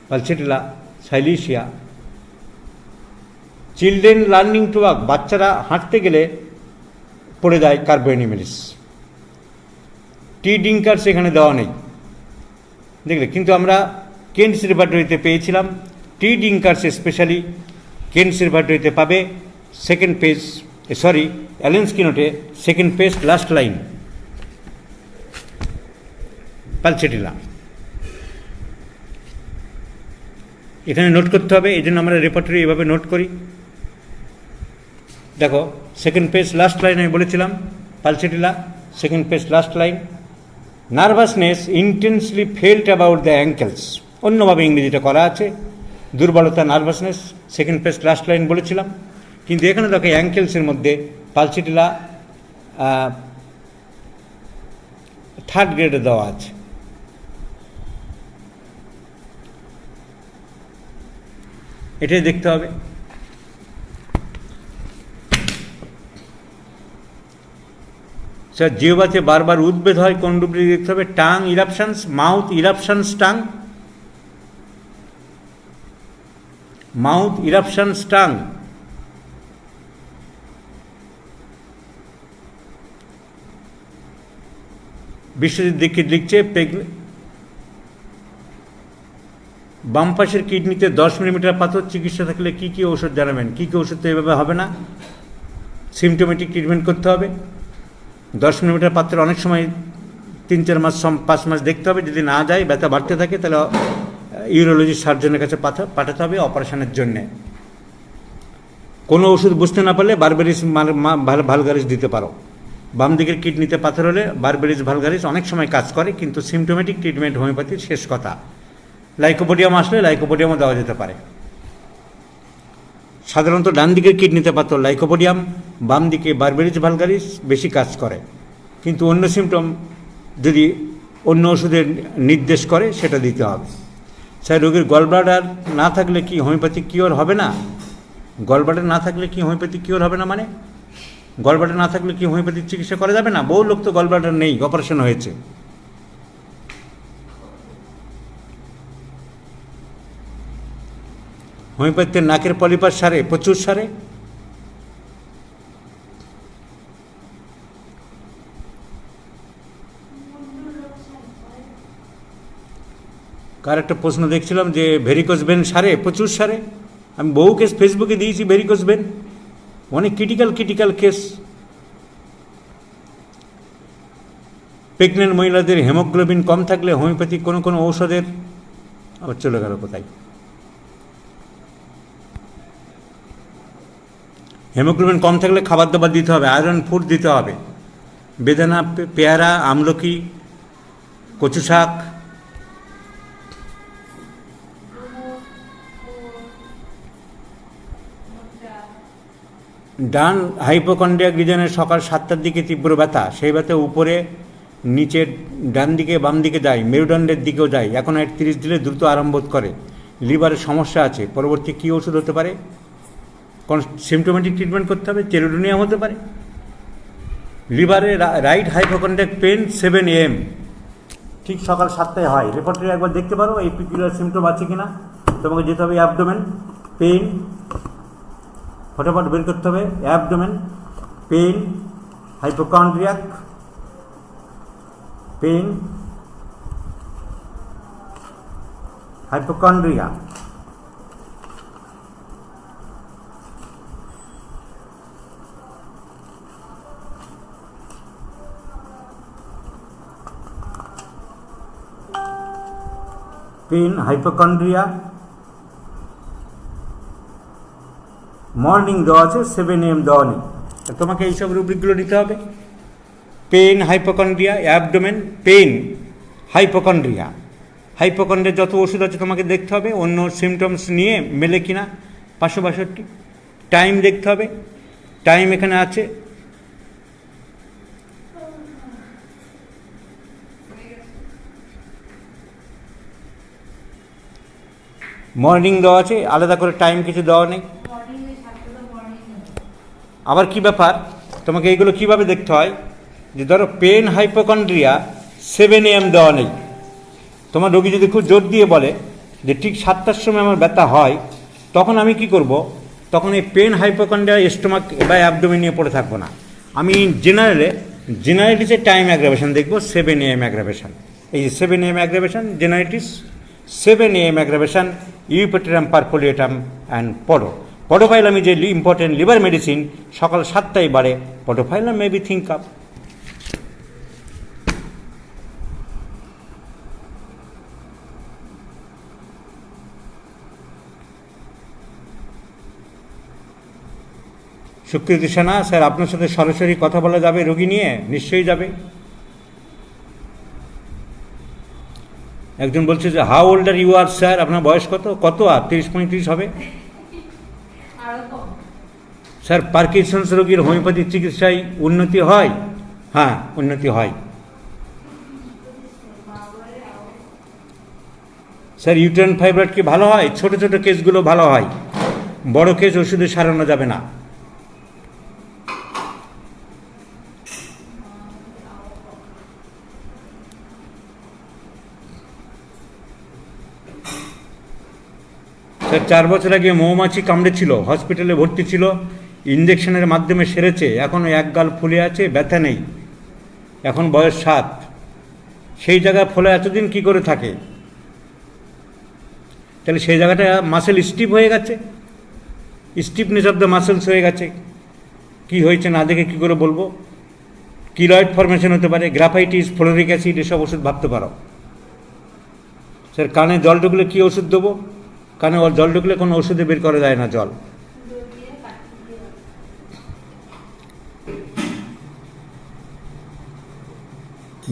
pulsatilla, silicea. Children learning to walk, বাচ্চারা হাঁটতে গেলে পড়ে যায়, কার্বোনিমালিস। টি ড্রিঙ্কার্স এখানে দেওয়া নেই, দেখলে, কিন্তু আমরা কেন্টস রেপার্টরিতে পেয়েছিলাম। টি ড্রিঙ্কার্স স্পেশালি কেন্টস রেপার্টরিতে পাবে। সেকেন্ড পেজ, সরি, অ্যালেন্সকিনোটে second page last line, pulsatilla. এখানে নোট করতে হবে, এই জন্য আমরা রেপার্টরি এভাবে নোট করি। দেখো, সেকেন্ড পেজ লাস্ট লাইন আমি বলেছিলাম, pulsatilla, second page last line. Nervousness intensely felt about the ankles, অন্যভাবে ইংরেজিটা করা আছে। দুর্বলতা, nervousness, second page last line বলেছিলাম, কিন্তু এখানে দেখো অ্যাঙ্কেলসের মধ্যে পালসিটেলা থার্ড গ্রেডে দেওয়া আছে। এটাই দেখতে হবে। স্যার, জিহ্বাতে বারবার উদ্বেগ হয়, কোন রূপে দেখতে হবে? Tongue eruptions, mouth eruptions, tongue, mouth eruptions, tongue. Biswajit Dikshit লিখছে, বাম পাশের কিডনিতে 10 মিলিমিটার পাথর চিকিৎসা থাকলে কী কী ওষুধ জানাবেন? কী কী ওষুধ তো এভাবে হবে না, সিমটোমেটিক ট্রিটমেন্ট করতে হবে। 10 মিলিমিটার পাত্রে অনেক সময় 3-4 মাস 5 মাস দেখতে হবে। যদি না যায়, ব্যথা বাড়তে থাকে, তাহলে ইউরোলজি সার্জনের কাছে পাঠাতে হবে অপারেশনের জন্যে। কোনো ওষুধ বুঝতে না পারলে বারবেরিস ভালগারিস দিতে পারো। বাম দিকের কিডনিতে পাথর হলে বারবেরিস ভালগারিস অনেক সময় কাজ করে, কিন্তু সিমটোমেটিক ট্রিটমেন্ট হোমিওপ্যাথির শেষ কথা। লাইকোপোডিয়াম আসলে লাইকোপোডিয়ামও দেওয়া যেতে পারে। সাধারণত ডান দিকের কিডনিতে পাথর লাইকোপোডিয়াম, বাম দিকে বারবেরিস ভালগারিস বেশি কাজ করে, কিন্তু অন্য সিমটম যদি অন্য ওষুধের নির্দেশ করে সেটা দিতে হবে। স্যার, রোগীর গলব্লাডার না থাকলে কি হোমিওপ্যাথিক কিওর হবে না? গলব্লাডার না থাকলে কি হোমিওপ্যাথিক কিওর হবে না? মানে গলব্লাডার না থাকলে কি হোমিওপ্যাথিক চিকিৎসা করা যাবে না? বহু লোক তো গলব্লাডার নেই, অপারেশন হয়েছে। হোমিওপ্যাথির নাকের পলিপাস সারে, প্রচুর সারে। কার একটা প্রশ্ন দেখছিলাম যে ভেরিকোজ ভেন সারে, প্রচুর সারে। আমি বহু কেস ফেসবুকে দিয়েছি ভেরিকোজ ভেন, অনেক ক্রিটিক্যাল কেস। প্রেগনেন্ট মহিলাদের হেমোগ্লোবিন কম থাকলে হোমিওপ্যাথিক কোনো ঔষধের, আবার চলে গেল কোথায়, হেমোগ্লোবিন কম থাকলে খাবার দাবার দিতে হবে, আয়রন ফুড দিতে হবে। বেদানা, পেয়ারা, আমলকি, কচু শাক। ডান হাইপোকন্ড্রিয়াক রিজনের সকাল 7টার দিকে তীব্র ব্যথা, সেই ব্যথা উপরে নিচে ডান দিকে বাম দিকে যায়, মেরুদণ্ডের দিকেও যায়। এখন 30 দিলে দ্রুত আরাম বোধ করে। লিভারের সমস্যা আছে, পরবর্তী কী ওষুধ হতে পারে? কোন সিমটোমেটিক ট্রিটমেন্ট করতে হবে? চেরোডোনিয়াম হতে পারে। লিভারে রাইট হাইপোকন্ড্রিয়াক পেন 7 AM, ঠিক সকাল 7টায় হয়। রিপোর্টে একবার দেখতে পারো এই পিকুলার সিমটম আছে কিনা। তোমাকে যেতে হবে অ্যাবডোমেন পেইন, ফটাফট বের করতে হবে। Abdomen pain, hypochondriac pain, hypochondria. Pain, hypochondria. Morning দেওয়া আছে, 7 AM দেওয়া নেই। তোমাকে এইসব রুব্রিকগুলো নিতে হবে। Pain, hypochondria, abdomen pain, hypochondria. Hypochondria যত ওষুধ আছে তোমাকে দেখতে হবে অন্য সিমটমস নিয়ে মেলে কিনা। 562 টাইম দেখতে হবে, টাইম এখানে আছে। মর্নিং দেওয়া আছে, আলাদা করে টাইম কিছু দেওয়া নেই। আবার কি ব্যাপার, তোমাকে এইগুলো কিভাবে দেখতে হয়? যে ধরো পেন, হাইপোকন্ড্রিয়া 7 AM দেওয়া নেই। তোমার রোগী যদি খুব জোর দিয়ে বলে যে ঠিক 7টার সময় আমার ব্যথা হয়, তখন আমি কি করব? তখন এই পেন, হাইপোকন্ড্রিয়া, স্টোমাক বা অ্যাবডোমেন নিয়ে পড়ে থাকবো না। আমি জেনারেলিসের টাইম অ্যাগ্রাভেশন দেখবো, 7 AM অ্যাগ্রাভেশন। এই যে 7 AM অ্যাগ্রাভেশন, জেনারেটিস 7 AM aggravation, eupatorium perfoliatum and podophyllum is a important liver medicine. সকাল 7টায় বাড়ে, podophyllum may be think up. Sukriti Sena, sir আপনার সাথে সরাসরি কথা বলা যাবে রোগী নিয়ে? নিশ্চয়ই যাবে। একজন বলছে যে হাউ ওল্ড আর ইউ আর স্যার, আপনার বয়স কত? আর 30-35 হবে। স্যার, পার্কিনসন্স রোগীর হোমিওপ্যাথিক চিকিৎসায় উন্নতি হয়? হ্যাঁ, উন্নতি হয়। স্যার, ইউটেরাইন ফাইব্রয়েড কি ভালো হয়? ছোট ছোট কেসগুলো ভালো হয়, বড় কেস ওষুধে সারানো যাবে না। স্যার, 4 বছর আগে মৌমাছি কামড়েছিল, হসপিটালে ভর্তি ছিল, ইঞ্জেকশনের মাধ্যমে সেরেছে, এখনও এক গাল ফুলে আছে, ব্যথা নেই, এখন বয়স 7। সেই জায়গায় ফলে এতদিন কি করে থাকে? তাহলে সেই জায়গাটা মাসেল স্টিফ হয়ে গেছে, স্টিফনেস অফ দ্য মাসেলস হয়ে গেছে। কি হয়েছে না দেখে কি করে বলবো? কিলয়েড ফরমেশন হতে পারে, গ্রাফাইটিস, ফ্লোরিক অ্যাসিড, এসব ওষুধ ভাবতে পারো। স্যার, কানে জল ঢুকলে কী ওষুধ দেবো? কানে জল ঢুকলে কোনো ওষুধে বের করা যায় না জল।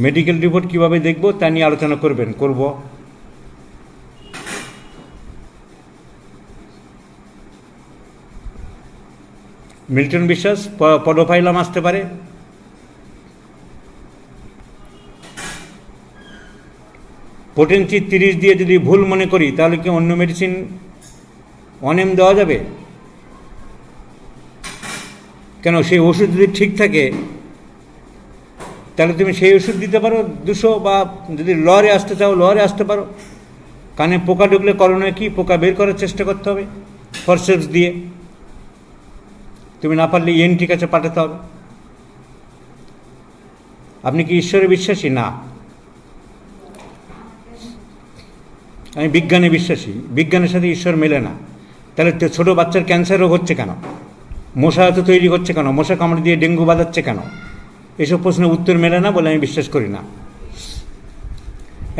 মেডিকেল রিপোর্ট কিভাবে দেখব তা নিয়ে আলোচনা করব। মিল্টন বিশ্বাস, পডোফাইলাম আসতে পারে। পোটেন্সি 30 দিয়ে যদি ভুল মনে করি তাহলে কি অন্য মেডিসিন অনেম দেওয়া যাবে? কেন, সেই ওষুধ যদি ঠিক থাকে তাহলে তুমি সেই ওষুধ দিতে পারো 200, বা যদি লরে আসতে চাও লরে আসতে পারো। কানে পোকা ঢুকলে করণীয় কি? পোকা বের করার চেষ্টা করতে হবে ফরসেপস দিয়ে। তুমি না পারলে ENT কাছে পাঠাতে হবে। আপনি কি ঈশ্বরে বিশ্বাসী? না, আমি বিজ্ঞানে বিশ্বাসী। বিজ্ঞানের সাথে ঈশ্বর মেলে না। তাহলে ছোটো বাচ্চার ক্যান্সার রোগ হচ্ছে কেন? মশা এত তৈরি হচ্ছে কেন? মশা কামড় দিয়ে ডেঙ্গু বাঁধাচ্ছে কেন? এসব প্রশ্নের উত্তর মেলে না বলে আমি বিশ্বাস করি না।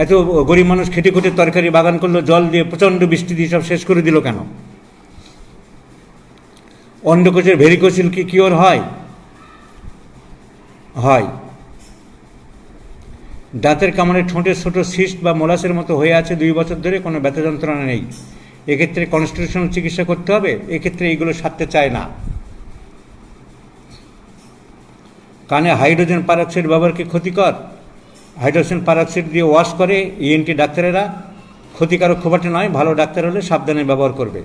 এত গরিব মানুষ খেটে খুঁটে তরকারি বাগান করলো, জল দিয়ে প্রচণ্ড বৃষ্টি দিয়ে সব শেষ করে দিল কেন? অন্ডকোষের ভেরিকোসিল কি কিওর হয়? হয়। দাঁতের কামড়ে ঠোঁটের ছোট সিস্ট বা মোলাসের মতো হয়ে আছে 2 বছর ধরে, কোনো ব্যথা যন্ত্রণা নেই, এক্ষেত্রে কনস্টিটিউশনাল চিকিৎসা করতে হবে? এক্ষেত্রে এইগুলো সারতে চায় না। কানে হাইড্রোজেন পারঅক্সাইড ব্যবহার কি ক্ষতিকর? হাইড্রোজেন পারঅক্সাইড দিয়ে ওয়াশ করে ENT ডাক্তারেরা। ক্ষতিকারক খুব একটা নয়, ভালো ডাক্তার হলে সাবধানে ব্যবহার করবে।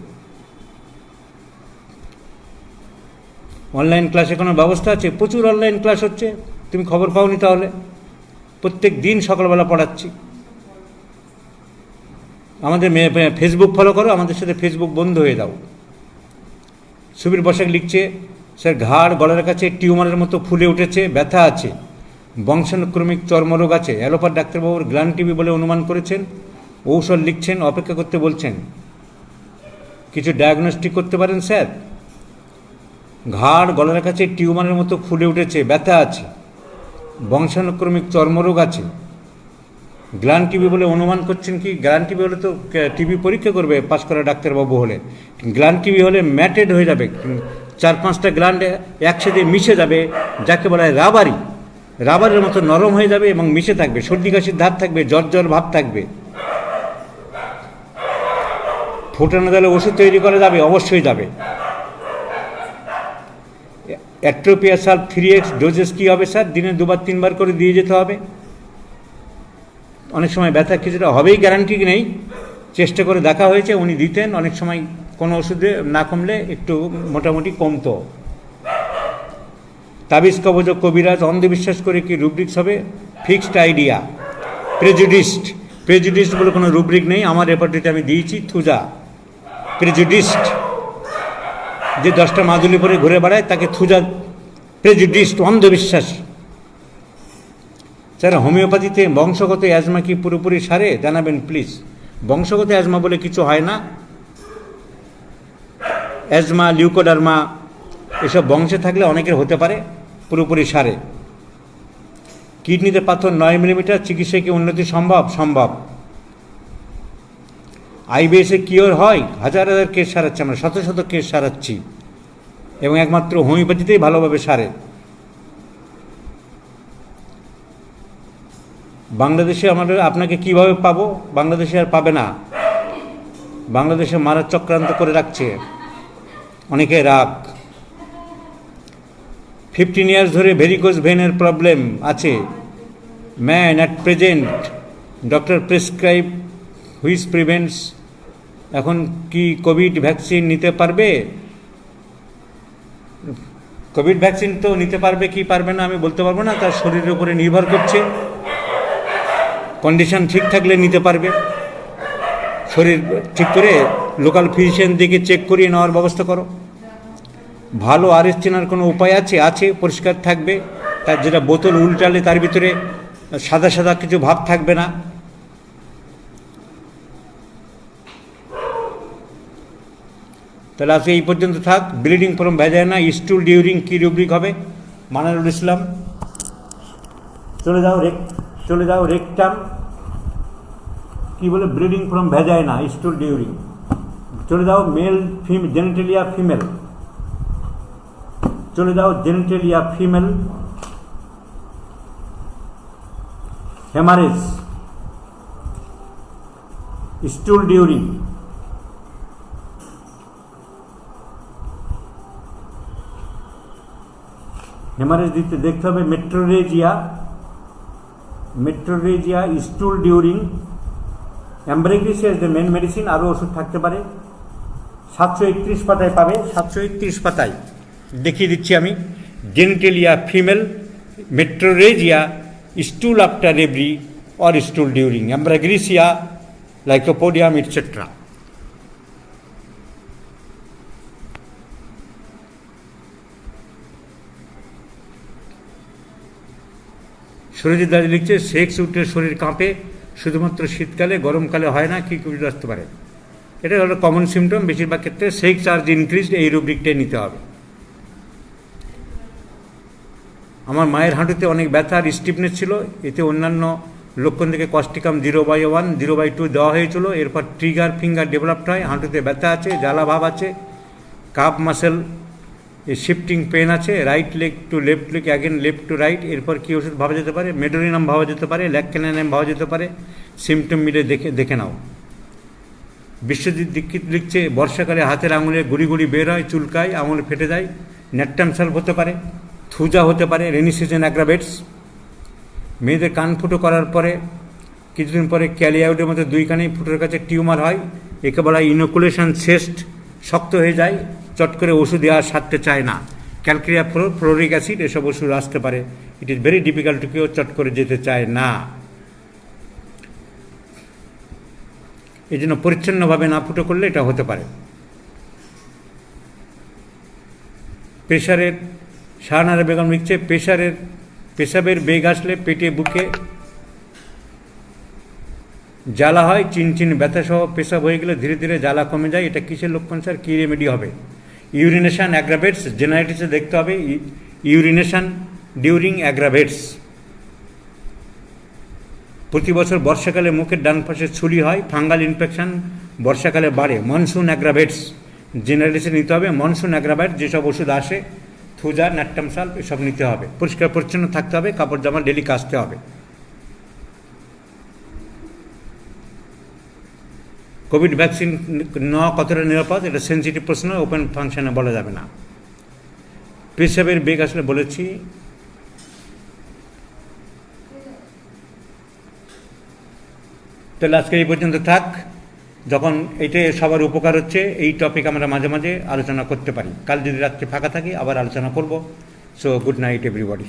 অনলাইন ক্লাসে কোনো ব্যবস্থা আছে? প্রচুর অনলাইন ক্লাস হচ্ছে, তুমি খবর পাওনি তাহলে? প্রত্যেক দিন সকালবেলা পড়াচ্ছি। আমাদের ফেসবুক ফলো করো, আমাদের সাথে ফেসবুক বন্ধ হয়ে দাও। সুবীর বসাক লিখছে, স্যার ঘাড় গলার কাছে টিউমারের মতো ফুলে উঠেছে, ব্যথা আছে, বংশানুক্রমিক চর্মরোগ আছে, অ্যালোপ্যাথ ডাক্তারবাবুর গ্ল্যান্ড টিবি বলে অনুমান করেছেন, ঔষধ লিখছেন, অপেক্ষা করতে বলছেন। কিছু ডায়াগনস্টিক করতে পারেন স্যার? ঘাড় গলার কাছে টিউমারের মতো ফুলে উঠেছে, ব্যথা আছে, বংশানুক্রমিক চর্মরোগ আছে, গ্ল্যান্ড টিবি বলে অনুমান করছেন। কি গ্ল্যান্ড টিবি হলে তো টিবি পরীক্ষা করবে পাস করা ডাক্তারবাবু হলে। গ্ল্যান্ড টিবি হলে ম্যাটেড হয়ে যাবে, 4-5টা গ্ল্যান্ড একসাথে মিশে যাবে, যাকে বলা হয় রাবারি, রাবারের মতো নরম হয়ে যাবে এবং মিশে থাকবে, সর্দি কাশির ধার থাকবে, জ্বর জ্বর ভাব থাকবে। ফোটানো দিলে ওষুধ তৈরি করা যাবে? অবশ্যই যাবে। অ্যাট্রোপিয়া সাল্ফ 3x ডোজেস কী হবে স্যার? দিনে 2-3 করে দিয়ে যেতে হবে। অনেক সময় ব্যথা কিছুটা হবেই, গ্যারান্টি নেই, চেষ্টা করে দেখা হয়েছে, উনি দিতেন। অনেক সময় কোনো ওষুধে না কমলে একটু মোটামুটি কমতো। তাবিজ কবজ কবিরাজ অন্ধবিশ্বাস করে কি রুব্রিক্স হবে? ফিক্সড আইডিয়া, প্রেজুডিস্ট বলে কোনো রুব্রিক নেই। আমার রেপার্টরিতে আমি দিয়েছি থুজা। প্রেজুডিস্ট যে 10টা মাদুলি পরে ঘুরে বেড়ায় তাকে থুজা, প্রেজুডিস্ট, অন্ধবিশ্বাস। স্যার হোমিওপ্যাথিতে বংশগত অ্যাজমা কি পুরোপুরি সারে? জানাবেন প্লিজ। বংশগত অ্যাজমা বলে কিছু হয় না। অ্যাজমা, লিউকোডার্মা এসব বংশে থাকলে অনেকের হতে পারে, পুরোপুরি সারে। কিডনিতে পাথর 9 মিলিমিটার, চিকিৎসায় কি উন্নতি সম্ভব? সম্ভব। IBS-এ কিওর হয়? হাজার কেস সারাচ্ছি আমরা, শত কেস সারাচ্ছি, এবং একমাত্র হোমিওপ্যাথিতেই ভালোভাবে সারে। বাংলাদেশে আপনাকে কিভাবে পাবো? বাংলাদেশে আর পাবে না। বাংলাদেশে মারার চক্রান্ত করে রাখছে, অনেকে রাগ। 15 ইয়ার্স ধরে ভেরিকোজ ভেনের প্রবলেম আছে। Man at present doctor prescribe which prevents. এখন কি কোভিড ভ্যাকসিন নিতে পারবে? কোভিড ভ্যাকসিন তো নিতে পারবে কি পারবে না আমি বলতে পারবো না, তার শরীরের উপরে নির্ভর করছে। কন্ডিশন ঠিক থাকলে নিতে পারবে। শরীর ঠিক করে লোকাল ফিজিশিয়ান দিকে চেক করিয়ে নেওয়ার ব্যবস্থা করো। ভালো RS চেনার কোনো উপায় আছে? আছে, পরিষ্কার থাকবে। তার যেটা বোতল উল্টালে তার ভিতরে সাদা সাদা কিছু ভাব থাকবে না। তাহলে আজকে এই পর্যন্ত থাক। Bleeding from vagina, stool during কি রুব্রিক হবে? মানারুল ইসলাম। চলে যাও রেকটাম কি বলে? Bleeding from vagina, stool during. চলে যাও মেল জেনিটালিয়া ফিমেল, চলে যাও genitalia female, haemorrhage, stool during, haemorrhage দিতে দেখতে হবে metrorrhagia, stool during, ambra grisea is the main medicine. আরও ওষুধ থাকতে পারে। 731 পাতায় পাবে। 731 পাতায় দেখিয়ে দিচ্ছি আমি। Genitalia female, metrorrhagia, stool after রেবরি or stool during, ambra grisea, lycopodium etcetera. শরীরের দাঁড়িয়ে লিখছে সেক্স উঠলে শরীর কাঁপে, শুধুমাত্র শীতকালে, গরমকালে হয় না, কী করে আসতে পারে? এটা হলো কমন সিমটম। বেশিরভাগ ক্ষেত্রে সেক্স চার্জ ইনক্রিজড, এই রুব্রিকটাই নিতে হবে। আমার মায়ের হাঁটুতে অনেক ব্যথা আর স্টিফনেস ছিল, এতে অন্যান্য লক্ষণ থেকে কস্টিকাম 0/1, 0/2 দেওয়া হয়েছিল। এরপর ট্রিগার ফিঙ্গার ডেভেলপড হয়, হাঁটুতে ব্যথা আছে, জ্বালা ভাব আছে, কাপ মাসেল শিফটিং পেন আছে, right leg to left leg, again left to right. এরপর কী ওষুধ ভাবা যেতে পারে? মেডোরিনাম ভাবা যেতে পারে, ল্যাককেনাম ভাবা যেতে পারে। সিমটম মিলে দেখে নাও। বিশ্বজিৎ দীক্ষিত লিখছে বর্ষাকালে হাতের আঙুলে গুড়ি গুড়ি বের হয়, চুলকায়, আঙুল ফেটে যায়, ন্যাট্টাম সালভ হতে পারে, থুজা হতে পারে, রেনি সিজন অ্যাগ্রাভেটস। মেয়েদের কান ফুটো করার পরে কিছুদিন পরে ক্যালিয়াউডের মধ্যে 2 কানেই ফুটোর কাছে টিউমার হয়, একে বলা হয় ইনোকুলেশন চেস্ট, শক্ত হয়ে যায়, চট করে ওষুধ দেওয়া সারতে চায় না। ক্যালকেরিয়া ফ্লোরিক অ্যাসিড, এসব ওষুধ আসতে পারে। It is very difficult to cure, চট করে যেতে চায় না। এই জন্য পরিচ্ছন্নভাবে না ফুটো করলে এটা হতে পারে। প্রেশারের, শাহনারা বেগম লিখছে পেশাবের বেগ আসলে পেটে বুকে জ্বালা হয়, চিনচিন ব্যথা সহ পেশাব হয়ে গেলে ধীরে ধীরে জ্বালা কমে যায়। এটা কিসের লক্ষণ স্যার? কী রেমেডি হবে? ইউরিনেশন অ্যাগ্রাভেটস, জেনারেটিসে দেখতে হবে ইউরিনেশন ডিউরিং অ্যাগ্রাভেটস। প্রতি বছর বর্ষাকালে মুখের ডান পাশে ছুলি হয়, ফাঙ্গাল ইনফেকশন বর্ষাকালে বাড়ে। মনসুন অ্যাগ্রাভেটস, জেনারেলিসে নিতে হবে। মনসুন অ্যাগ্রাভেট যেসব ওষুধ আসে, থুজা, ন্যাট্টাম সালভ, এসব নিতে হবে। পরিষ্কার পরিচ্ছন্ন থাকতে হবে, কাপড় জামা ডেলি কাচতে হবে। কোভিড ভ্যাকসিন নেওয়া কতটা নিরাপদ? এটা সেন্সিটিভ প্রশ্ন, ওপেন ফাংশনে বলা যাবে না। পেশাবের বেগ আসলে বলেছি। তাহলে আজকে এই পর্যন্ত থাক। যখন এইটা সবার উপকার হচ্ছে, এই টপিক আমরা মাঝে মাঝে আলোচনা করতে পারি। কাল যদি রাত্রে ফাঁকা থাকি আবার আলোচনা করব। So good night everybody.